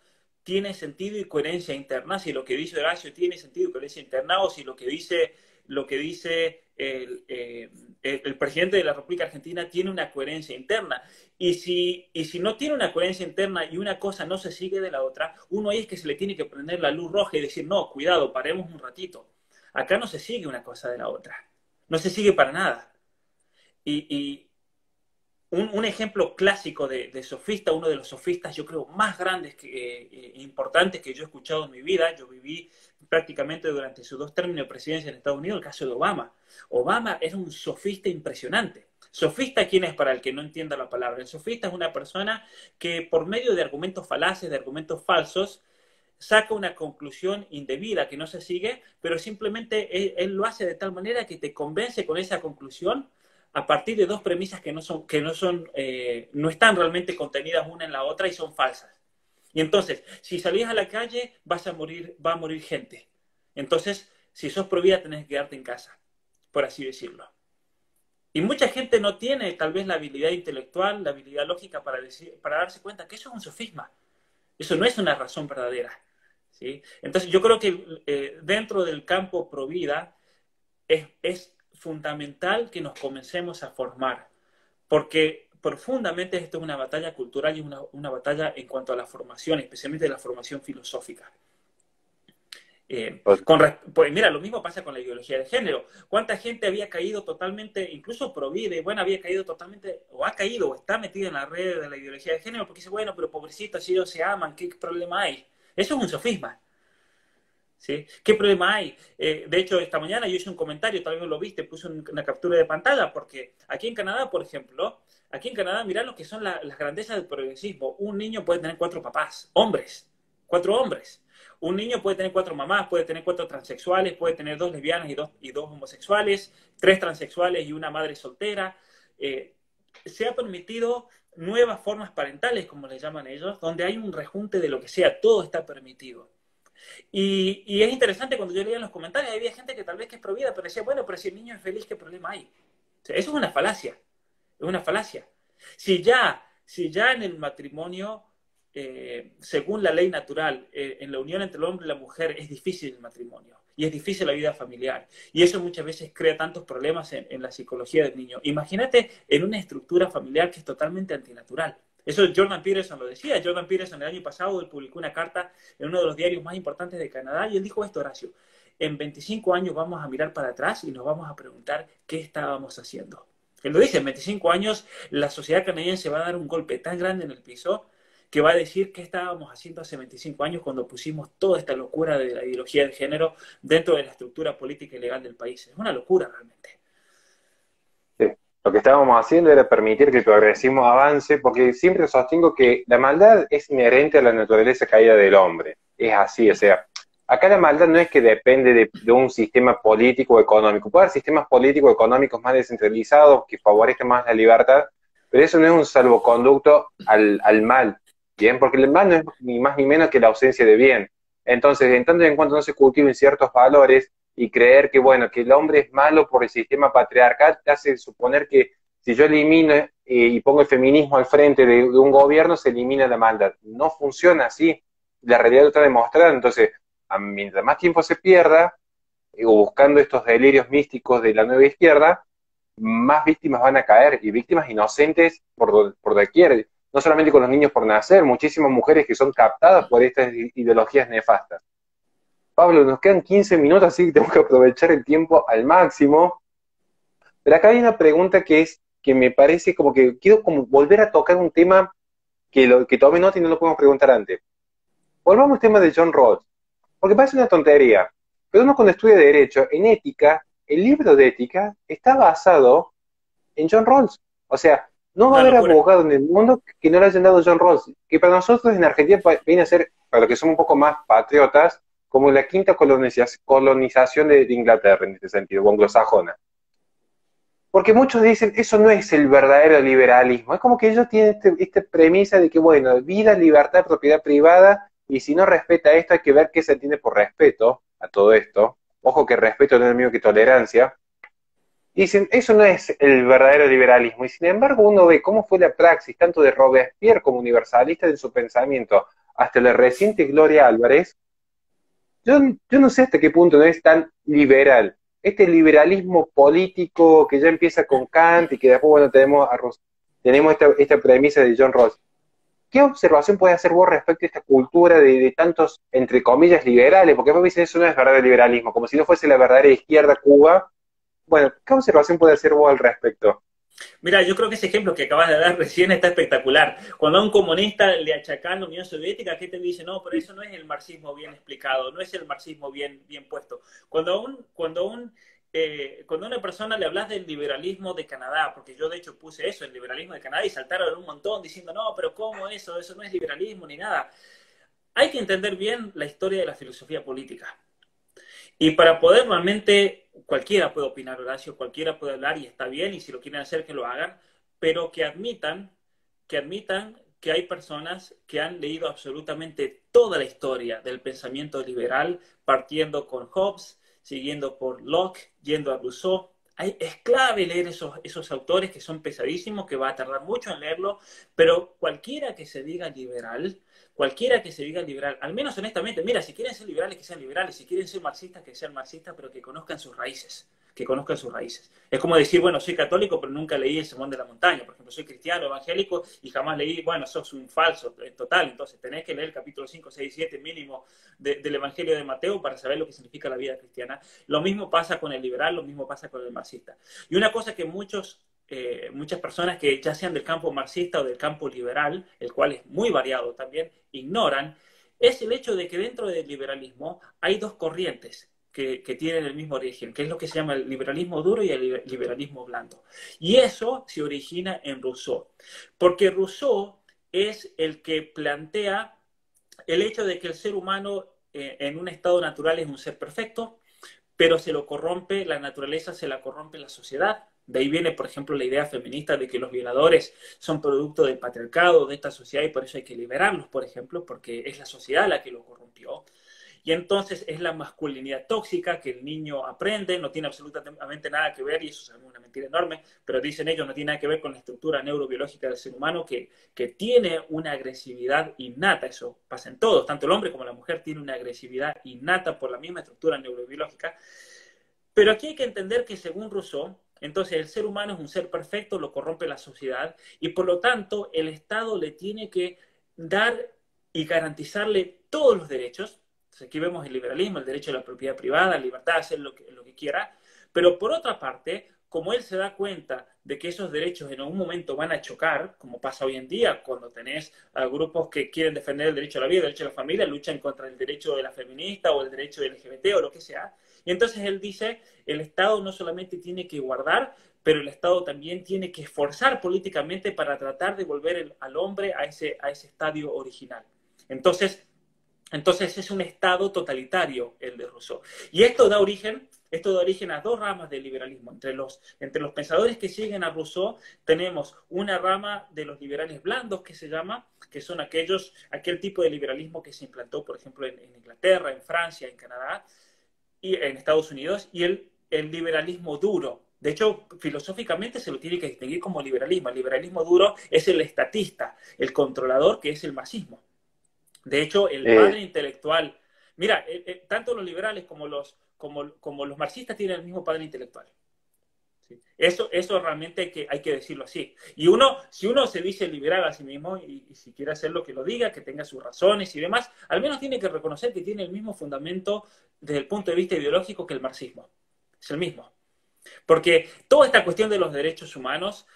tiene sentido y coherencia interna, si lo que dice Horacio tiene sentido y coherencia interna, o si lo que dice el presidente de la República Argentina tiene una coherencia interna. Y si no tiene una coherencia interna y una cosa no se sigue de la otra, uno ahí es que se le tiene que prender la luz roja y decir, no, cuidado, paremos un ratito. Acá no se sigue una cosa de la otra. No se sigue para nada. Y un ejemplo clásico de sofista, uno de los sofistas yo creo más grandes importantes que yo he escuchado en mi vida, yo viví prácticamente durante sus 2 términos de presidencia en Estados Unidos, el caso de Obama. Obama era un sofista impresionante. Sofista, ¿quién es para el que no entienda la palabra? El sofista es una persona que por medio de argumentos falaces, de argumentos falsos, saca una conclusión indebida que no se sigue, pero simplemente él lo hace de tal manera que te convence con esa conclusión a partir de dos premisas no están realmente contenidas una en la otra y son falsas. Y entonces, si salís a la calle, va a morir gente. Entonces, si sos pro vida, tenés que quedarte en casa, por así decirlo. Y mucha gente no tiene tal vez la habilidad intelectual, la habilidad lógica para darse cuenta que eso es un sofisma. Eso no es una razón verdadera. ¿Sí? Entonces, yo creo que dentro del campo pro vida es fundamental que nos comencemos a formar, porque profundamente esto es una batalla cultural y una batalla en cuanto a la formación, especialmente la formación filosófica. pues, Pues mira, lo mismo pasa con la ideología de género. ¿Cuánta gente había caído totalmente, incluso pro vida, y bueno, había caído totalmente, o ha caído, o está metida en la red de la ideología de género, porque dice, bueno, pero pobrecitos, si ellos se aman, ¿qué problema hay? Eso es un sofisma. ¿Sí? ¿Qué problema hay? De hecho, esta mañana yo hice un comentario, tal vez lo viste, puse una captura de pantalla, porque aquí en Canadá, por ejemplo, aquí en Canadá, mirá lo que son las grandezas del progresismo. Un niño puede tener 4 papás, hombres, 4 hombres. Un niño puede tener 4 mamás, puede tener 4 transexuales, puede tener 2 lesbianas y dos homosexuales, 3 transexuales y una madre soltera. Se ha permitido nuevas formas parentales, como les llaman ellos, donde hay un rejunte de lo que sea, todo está permitido. Y es interesante cuando yo leía en los comentarios, había gente que tal vez que es provida, pero decía, bueno, pero si el niño es feliz, ¿qué problema hay? O sea, eso es una falacia, es una falacia. Si ya en el matrimonio, según la ley natural, en la unión entre el hombre y la mujer es difícil el matrimonio y es difícil la vida familiar. Y eso muchas veces crea tantos problemas en la psicología del niño. Imagínate en una estructura familiar que es totalmente antinatural. Eso Jordan Peterson lo decía. Jordan Peterson el año pasado él publicó una carta en uno de los diarios más importantes de Canadá y él dijo esto, Horacio, en 25 años vamos a mirar para atrás y nos vamos a preguntar qué estábamos haciendo. Él lo dice, en 25 años la sociedad canadiense va a dar un golpe tan grande en el piso que va a decir qué estábamos haciendo hace 25 años cuando pusimos toda esta locura de la ideología de género dentro de la estructura política y legal del país. Es una locura realmente. sí. Lo que estábamos haciendo era permitir que el progresismo avance, porque siempre sostengo que la maldad es inherente a la naturaleza caída del hombre. Es así, o sea, acá la maldad no es que depende de un sistema político o económico. Puede haber sistemas políticos o económicos más descentralizados que favorezcan más la libertad, pero eso no es un salvoconducto al mal, ¿bien? Porque el mal no es ni más ni menos que la ausencia de bien. Entonces, en tanto y en cuanto no se cultiven ciertos valores, y creer que, bueno, que el hombre es malo por el sistema patriarcal, te hace suponer que si yo elimino y pongo el feminismo al frente de un gobierno, se elimina la maldad. No funciona así. La realidad lo está demostrada. Entonces, mientras más tiempo se pierda, o buscando estos delirios místicos de la nueva izquierda, más víctimas van a caer, y víctimas inocentes por doquier. No solamente con los niños por nacer, muchísimas mujeres que son captadas por estas ideologías nefastas. Pablo, nos quedan 15 minutos, así que tengo que aprovechar el tiempo al máximo. Pero acá hay una pregunta que me parece como que quiero como volver a tocar un tema que tomé nota y no lo podemos preguntar antes. Volvamos al tema de John Rawls, porque parece una tontería. Pero uno cuando estudia Derecho, en ética, el libro de ética está basado en John Rawls. O sea, no va a Una haber locura. abogado en el mundo que no le hayan dado John Rawls, que para nosotros en Argentina viene a ser, para los que somos un poco más patriotas, como la quinta colonización de Inglaterra en este sentido, o anglosajona. Porque muchos dicen, eso no es el verdadero liberalismo. Es como que ellos tienen esta premisa de que, bueno, vida, libertad, propiedad privada, y si no respeta esto, hay que ver qué se entiende por respeto a todo esto. Ojo que respeto no es lo mismo que tolerancia. Y dicen, eso no es el verdadero liberalismo. Y sin embargo, uno ve cómo fue la praxis, tanto de Robespierre como universalista en su pensamiento, hasta la reciente Gloria Álvarez. Yo no sé hasta qué punto no es tan liberal. Este liberalismo político que ya empieza con Kant y que después, bueno, tenemos esta premisa de John Rawls. ¿Qué observación puede hacer vos respecto a esta cultura de tantos, entre comillas, liberales? Porque vos dicen eso no es verdadero liberalismo, como si no fuese la verdadera izquierda Cuba. Bueno, ¿qué observación puede hacer vos al respecto? Mira, yo creo que ese ejemplo que acabas de dar recién está espectacular. Cuando a un comunista le achacan la Unión Soviética, ¿qué te dice? No, pero eso no es el marxismo bien explicado, no es el marxismo bien puesto. Cuando a una persona le hablas del liberalismo de Canadá, porque yo de hecho puse eso, el liberalismo de Canadá, y saltaron un montón diciendo, no, pero ¿cómo eso? Eso no es liberalismo ni nada. Hay que entender bien la historia de la filosofía política. Y para poder realmente, cualquiera puede opinar, Horacio, cualquiera puede hablar y está bien, y si lo quieren hacer, que lo hagan, pero que admitan que hay personas que han leído absolutamente toda la historia del pensamiento liberal, partiendo con Hobbes, siguiendo por Locke, yendo a Rousseau. Es clave leer esos autores que son pesadísimos, que va a tardar mucho en leerlo, pero cualquiera que se diga liberal, al menos honestamente, mira, si quieren ser liberales, que sean liberales, si quieren ser marxistas, que sean marxistas, pero que conozcan sus raíces, que conozcan sus raíces. Es como decir, bueno, soy católico, pero nunca leí el Sermón de la Montaña. Por ejemplo, soy cristiano, evangélico, y jamás leí, bueno, sos un falso total. Entonces, tenés que leer el capítulo 5, 6, 7 mínimo del Evangelio de Mateo para saber lo que significa la vida cristiana. Lo mismo pasa con el liberal, lo mismo pasa con el marxista. Y una cosa que muchas personas que ya sean del campo marxista o del campo liberal, el cual es muy variado también, ignoran, es el hecho de que dentro del liberalismo hay dos corrientes que tienen el mismo origen, que es lo que se llama el liberalismo duro y el liberalismo blando. Y eso se origina en Rousseau, porque Rousseau es el que plantea el hecho de que el ser humano en un estado natural es un ser perfecto, pero se lo corrompe la naturaleza, se la corrompe la sociedad. De ahí viene, por ejemplo, la idea feminista de que los violadores son producto del patriarcado, de esta sociedad, y por eso hay que liberarlos, por ejemplo, porque es la sociedad la que los corrompió. Y entonces es la masculinidad tóxica que el niño aprende, no tiene absolutamente nada que ver, y eso es una mentira enorme, pero dicen ellos, no tiene nada que ver con la estructura neurobiológica del ser humano, que tiene una agresividad innata. Eso pasa en todos, tanto el hombre como la mujer tiene una agresividad innata por la misma estructura neurobiológica. Pero aquí hay que entender que según Rousseau, entonces el ser humano es un ser perfecto, lo corrompe la sociedad, y por lo tanto el Estado le tiene que dar y garantizarle todos los derechos. Entonces, aquí vemos el liberalismo, el derecho a la propiedad privada, la libertad de hacer lo que quiera, pero por otra parte, como él se da cuenta de que esos derechos en algún momento van a chocar, como pasa hoy en día, cuando tenés a grupos que quieren defender el derecho a la vida, el derecho a la familia, luchan contra el derecho de la feminista o el derecho del LGBT o lo que sea. Y entonces él dice, el Estado no solamente tiene que guardar, pero el Estado también tiene que esforzar políticamente para tratar de volver al hombre a ese estadio original. Entonces, es un Estado totalitario el de Rousseau. Y esto da origen a dos ramas del liberalismo. Entre los pensadores que siguen a Rousseau tenemos una rama de los liberales blandos que se llama, que son aquel tipo de liberalismo que se implantó, por ejemplo, en Inglaterra, en Francia, en Canadá y en Estados Unidos, y el liberalismo duro. De hecho, filosóficamente se lo tiene que distinguir como liberalismo. El liberalismo duro es el estatista, el controlador, que es el marxismo. De hecho, el Eh, padre intelectual, mira, tanto los liberales como los marxistas tienen el mismo padre intelectual. ¿Sí? Eso realmente hay que decirlo así. Y si uno se dice liberal a sí mismo, y si quiere hacer lo que lo diga, que tenga sus razones y demás, al menos tiene que reconocer que tiene el mismo fundamento desde el punto de vista ideológico que el marxismo. Es el mismo. Porque toda esta cuestión de los derechos humanos,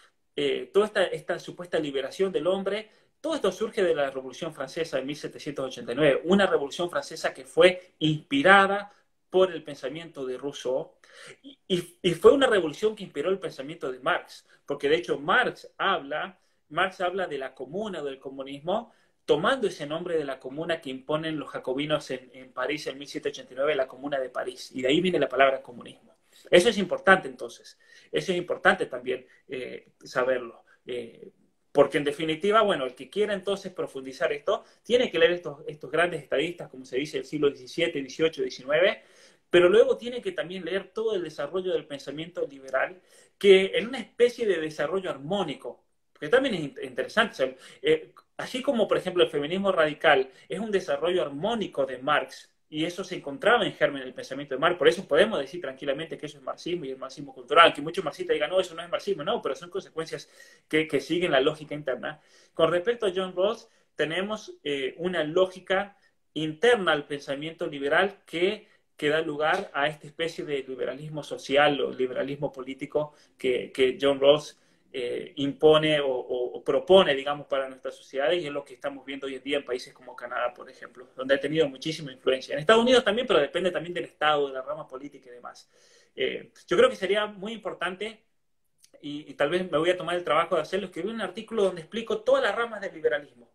toda esta supuesta liberación del hombre, todo esto surge de la Revolución Francesa de 1789, una Revolución Francesa que fue inspirada por el pensamiento de Rousseau, y fue una revolución que inspiró el pensamiento de Marx, porque de hecho Marx habla de la comuna, del comunismo, tomando ese nombre de la comuna que imponen los jacobinos en París en 1789, la Comuna de París, y de ahí viene la palabra comunismo. Eso es importante entonces, eso es importante también saberlo. Porque en definitiva, bueno, el que quiera entonces profundizar esto, tiene que leer estos grandes estadistas, como se dice, del siglo XVII, XVIII, XIX, pero luego tiene que también leer todo el desarrollo del pensamiento liberal, que en una especie de desarrollo armónico, que también es interesante. O sea, así como, por ejemplo, el feminismo radical es un desarrollo armónico de Marx, y eso se encontraba en germen del pensamiento de Marx. Por eso podemos decir tranquilamente que eso es marxismo y el marxismo cultural. Que muchos marxistas digan, no, eso no es marxismo. No, pero son consecuencias que siguen la lógica interna. Con respecto a John Rawls, tenemos una lógica interna al pensamiento liberal que da lugar a esta especie de liberalismo social o liberalismo político que John Rawls impone o propone, digamos, para nuestras sociedades, y es lo que estamos viendo hoy en día en países como Canadá, por ejemplo, donde ha tenido muchísima influencia. En Estados Unidos también, pero depende también del Estado, de la rama política y demás. Yo creo que sería muy importante, y tal vez me voy a tomar el trabajo de hacerlo, escribir un artículo donde explico todas las ramas del liberalismo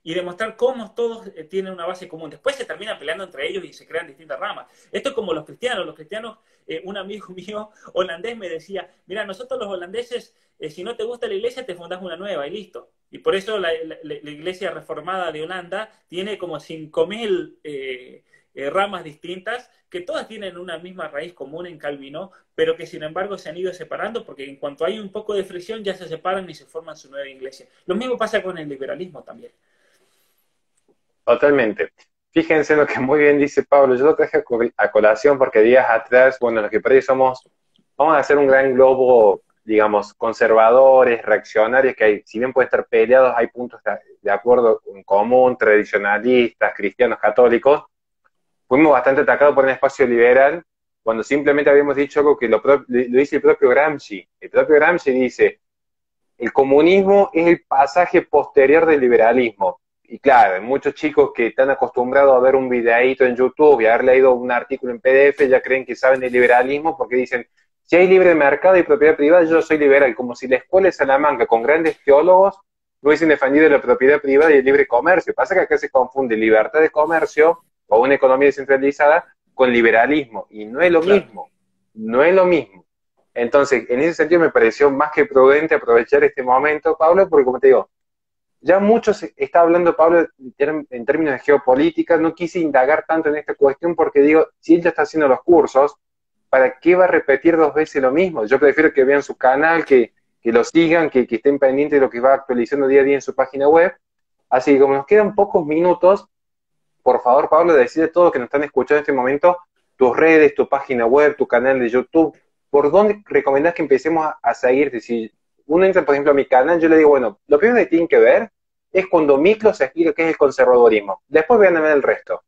y demostrar cómo todos tienen una base común. Después se terminan peleando entre ellos y se crean distintas ramas. Esto es como los cristianos. Los cristianos, un amigo mío holandés me decía, mira, nosotros los holandeses, si no te gusta la iglesia, te fundás una nueva y listo. Y por eso la iglesia reformada de Holanda tiene como 5.000 ramas distintas, que todas tienen una misma raíz común en Calvino, pero que sin embargo se han ido separando, porque en cuanto hay un poco de fricción ya se separan y se forman su nueva iglesia. Lo mismo pasa con el liberalismo también. Totalmente. Fíjense lo que muy bien dice Pablo. Yo lo traje a colación porque días atrás, bueno, los que por ahí somos, vamos a hacer un gran globo, digamos, conservadores, reaccionarios, que hay, si bien pueden estar peleados, hay puntos de acuerdo en común, tradicionalistas, cristianos, católicos. Fuimos bastante atacados por un espacio liberal cuando simplemente habíamos dicho algo que lo dice el propio Gramsci. El propio Gramsci dice, el comunismo es el pasaje posterior del liberalismo. Y claro, muchos chicos que están acostumbrados a ver un videíto en YouTube y haber leído un artículo en PDF ya creen que saben el liberalismo porque dicen, si hay libre mercado y propiedad privada, yo soy liberal, como si la escuela de Salamanca con grandes teólogos no hubiesen defendido la propiedad privada y el libre comercio. Pasa que acá se confunde libertad de comercio o una economía descentralizada con liberalismo, y no es lo Claro. mismo, no es lo mismo. Entonces, en ese sentido me pareció más que prudente aprovechar este momento, Pablo, porque como te digo, ya mucho se está hablando, Pablo, en términos de geopolítica. No quise indagar tanto en esta cuestión porque digo, si él ya está haciendo los cursos, ¿para qué va a repetir dos veces lo mismo? Yo prefiero que vean su canal, que lo sigan, que estén pendientes de lo que va actualizando día a día en su página web. Así que como nos quedan pocos minutos, por favor, Pablo, decide a todos los que nos están escuchando en este momento, tus redes, tu página web, tu canal de YouTube, ¿por dónde recomendás que empecemos a seguirte? Si uno entra, por ejemplo, a mi canal, yo le digo, bueno, lo primero que tienen que ver es cuando Miklos explica qué es el conservadurismo. Después vean a ver el resto.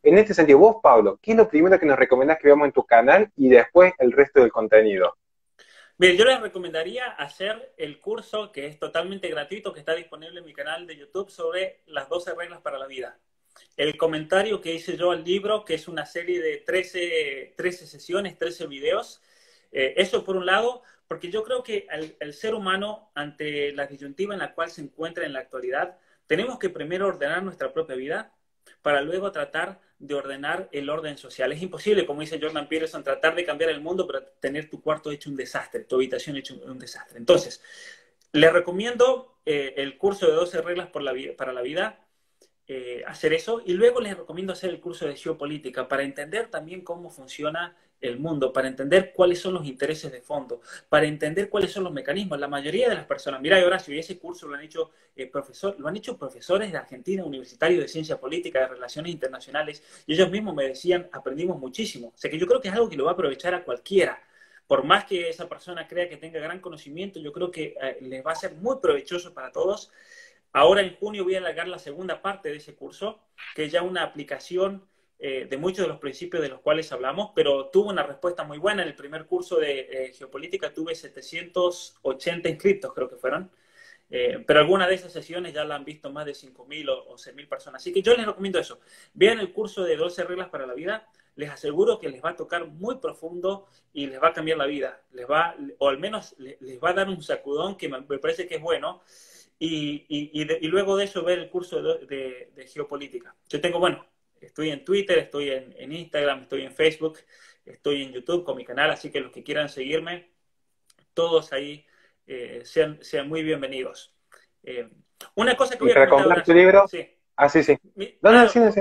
En este sentido, vos, Pablo, ¿qué es lo primero que nos recomendás que veamos en tu canal y después el resto del contenido? Bien, yo les recomendaría hacer el curso que es totalmente gratuito, que está disponible en mi canal de YouTube, sobre las 12 reglas para la vida. El comentario que hice yo al libro, que es una serie de 13 sesiones, 13 videos. Eso por un lado, porque yo creo que el ser humano, ante la disyuntiva en la cual se encuentra en la actualidad, tenemos que primero ordenar nuestra propia vida para luego tratar de ordenar el orden social. Es imposible, como dice Jordan Peterson, tratar de cambiar el mundo, pero tener tu cuarto hecho un desastre, tu habitación hecho un desastre. Entonces, les recomiendo el curso de 12 reglas para la vida, hacer eso, y luego les recomiendo hacer el curso de geopolítica para entender también cómo funciona el mundo, para entender cuáles son los intereses de fondo, para entender cuáles son los mecanismos. La mayoría de las personas, mira, Horacio, y ese curso lo han hecho lo han hecho profesores de Argentina, universitarios de ciencia política, de relaciones internacionales, y ellos mismos me decían, aprendimos muchísimo. O sea que yo creo que es algo que lo va a aprovechar a cualquiera. Por más que esa persona crea que tenga gran conocimiento, yo creo que les va a ser muy provechoso para todos. Ahora en junio voy a alargar la segunda parte de ese curso, que es ya una aplicación de muchos de los principios de los cuales hablamos, pero tuvo una respuesta muy buena. En el primer curso de geopolítica tuve 780 inscritos, creo que fueron. Pero algunas de esas sesiones ya la han visto más de 5.000 o 6.000 personas. Así que yo les recomiendo eso. Vean el curso de 12 reglas para la vida. Les aseguro que les va a tocar muy profundo y les va a cambiar la vida. O al menos les va a dar un sacudón que me parece que es bueno. Y luego de eso ver el curso de geopolítica. Yo tengo, bueno, estoy en Twitter, estoy en Instagram, estoy en Facebook. estoy en YouTube con mi canal, así que los que quieran seguirme, todos ahí sean muy bienvenidos. Una cosa que Y voy a para comentar, comprar tu Horacio, libro, sí. sí, sí. No, no, sí, no, sí.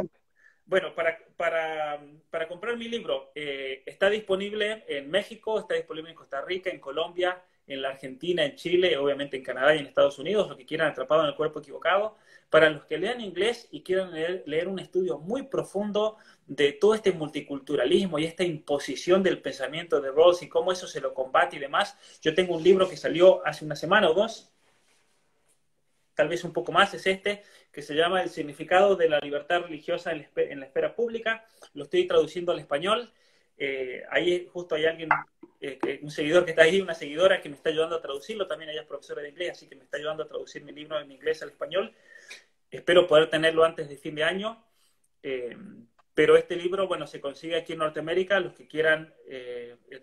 Bueno, para comprar mi libro, está disponible en México, está disponible en Costa Rica, en Colombia, en la Argentina, en Chile, obviamente en Canadá y en Estados Unidos, los que quieran Atrapado en el Cuerpo Equivocado. Para los que lean inglés y quieran leer un estudio muy profundo de todo este multiculturalismo y esta imposición del pensamiento de Rawls y cómo eso se lo combate y demás, yo tengo un libro que salió hace una semana o dos, tal vez un poco más, es este, que se llama El significado de la libertad religiosa en la esfera pública. Lo estoy traduciendo al español. Ahí justo hay alguien, un seguidor que está ahí, una seguidora que me está ayudando a traducirlo. También ella es profesora de inglés, así que me está ayudando a traducir mi libro en inglés al español. Espero poder tenerlo antes de fin de año. Pero este libro, bueno, se consigue aquí en Norteamérica. Los que quieran,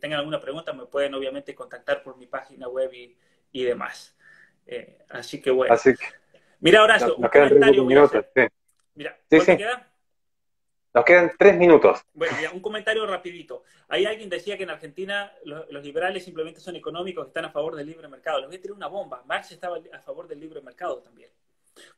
tengan alguna pregunta, me pueden obviamente contactar por mi página web y demás. Así que bueno. Así que Mira, Horacio, un nos quedan 3 comentario voy a minutos. hacer. Sí, Mira, sí, ¿cuánto sí. queda? Nos quedan 3 minutos. Bueno, mira, un comentario rapidito. Ahí alguien decía que en Argentina los liberales simplemente son económicos, que están a favor del libre mercado. Les voy a tirar una bomba. Marx estaba a favor del libre mercado también.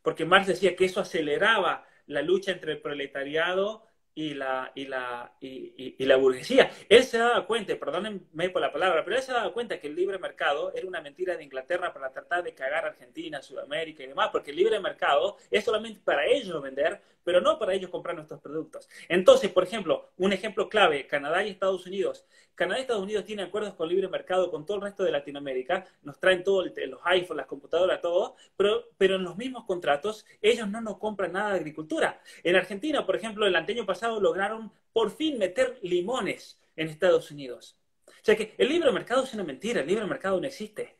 Porque Marx decía que eso aceleraba la lucha entre el proletariado y la burguesía. Él se daba cuenta, perdónenme por la palabra, pero él se daba cuenta que el libre mercado era una mentira de Inglaterra para tratar de cagar a Argentina, Sudamérica y demás, porque el libre mercado es solamente para ellos vender, pero no para ellos comprar nuestros productos. Entonces, por ejemplo, un ejemplo clave, Canadá y Estados Unidos. Canadá y Estados Unidos tienen acuerdos con libre mercado con todo el resto de Latinoamérica, nos traen todos los iPhones, las computadoras, todo, pero en los mismos contratos ellos no nos compran nada de agricultura. En Argentina, por ejemplo, el año pasado lograron por fin meter limones en Estados Unidos. O sea que el libre mercado es una mentira, el libre mercado no existe.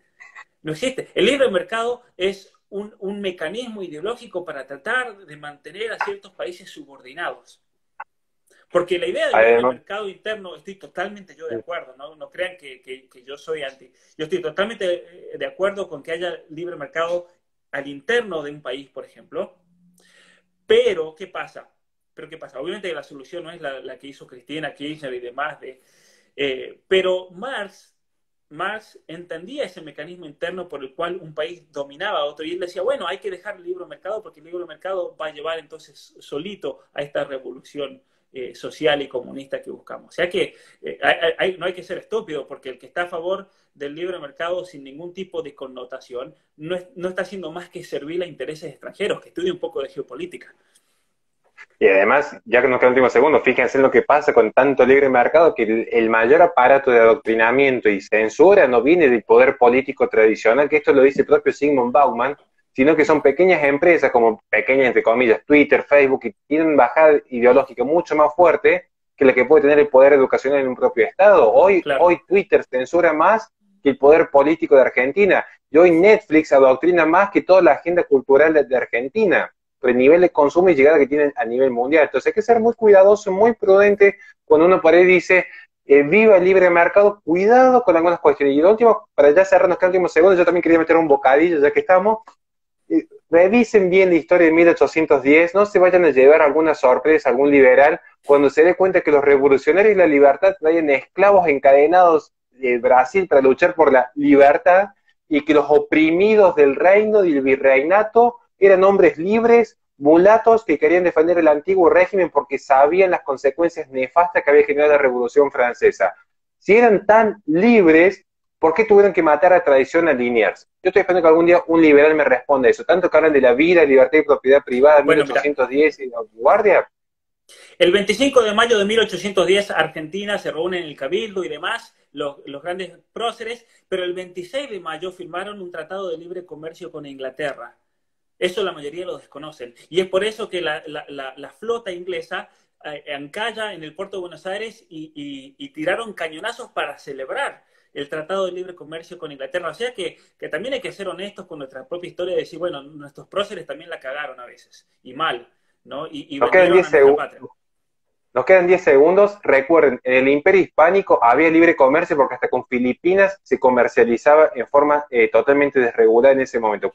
No existe. El libre mercado es un mecanismo ideológico para tratar de mantener a ciertos países subordinados. Porque la idea del libre Además, mercado interno, estoy totalmente yo de acuerdo, no crean que yo soy anti. Yo estoy totalmente de acuerdo con que haya libre mercado al interno de un país, por ejemplo. Pero, ¿qué pasa? Obviamente la solución no es la que hizo Cristina Kirchner y demás. Pero Marx entendía ese mecanismo interno por el cual un país dominaba a otro y él decía, bueno, hay que dejar el libre mercado porque el libre mercado va a llevar entonces solito a esta revolución social y comunista que buscamos. O sea que no hay que ser estúpido porque el que está a favor del libre mercado sin ningún tipo de connotación no está haciendo más que servir a intereses extranjeros, que estudie un poco de geopolítica. y además, ya que nos quedan últimos segundos, fíjense en lo que pasa con tanto libre mercado, que el mayor aparato de adoctrinamiento y censura no viene del poder político tradicional, que esto lo dice el propio Zygmunt Bauman, sino que son pequeñas empresas, como pequeñas entre comillas, Twitter, Facebook, que tienen bajada ideológica mucho más fuerte que la que puede tener el poder educacional en un propio Estado. Hoy Twitter censura más que el poder político de Argentina, y hoy Netflix adoctrina más que toda la agenda cultural de Argentina, por el nivel de consumo y llegada que tienen a nivel mundial. Entonces hay que ser muy cuidadoso, muy prudente cuando uno por ahí dice viva el libre mercado, cuidado con algunas cuestiones. Y lo último, para ya cerrar los últimos segundos, yo también quería meter un bocadillo, ya que estamos. Revisen bien la historia de 1810, no se vayan a llevar alguna sorpresa, algún liberal, cuando se dé cuenta que los revolucionarios y la libertad traían esclavos encadenados de Brasil para luchar por la libertad, y que los oprimidos del reino y del virreinato eran hombres libres, mulatos, que querían defender el antiguo régimen porque sabían las consecuencias nefastas que había generado la Revolución Francesa. Si eran tan libres, ¿por qué tuvieron que matar a tradición, a alinearse? Yo estoy esperando que algún día un liberal me responda eso. Tanto que hablan de la vida, libertad y propiedad privada, bueno, 1810 y la vanguardia. El 25 de mayo de 1810, Argentina se reúne en el Cabildo y demás, los grandes próceres, pero el 26 de mayo firmaron un tratado de libre comercio con Inglaterra. Eso la mayoría lo desconocen. Y es por eso que la flota inglesa encalla en el puerto de Buenos Aires y tiraron cañonazos para celebrar el Tratado de Libre Comercio con Inglaterra. O sea que también hay que ser honestos con nuestra propia historia y decir, bueno, nuestros próceres también la cagaron a veces, y mal, ¿no? Y Nos quedan vendieron 10 a nuestra segundos. patria. Nos quedan 10 segundos. Recuerden, en el Imperio Hispánico había libre comercio porque hasta con Filipinas se comercializaba en forma totalmente desregulada en ese momento.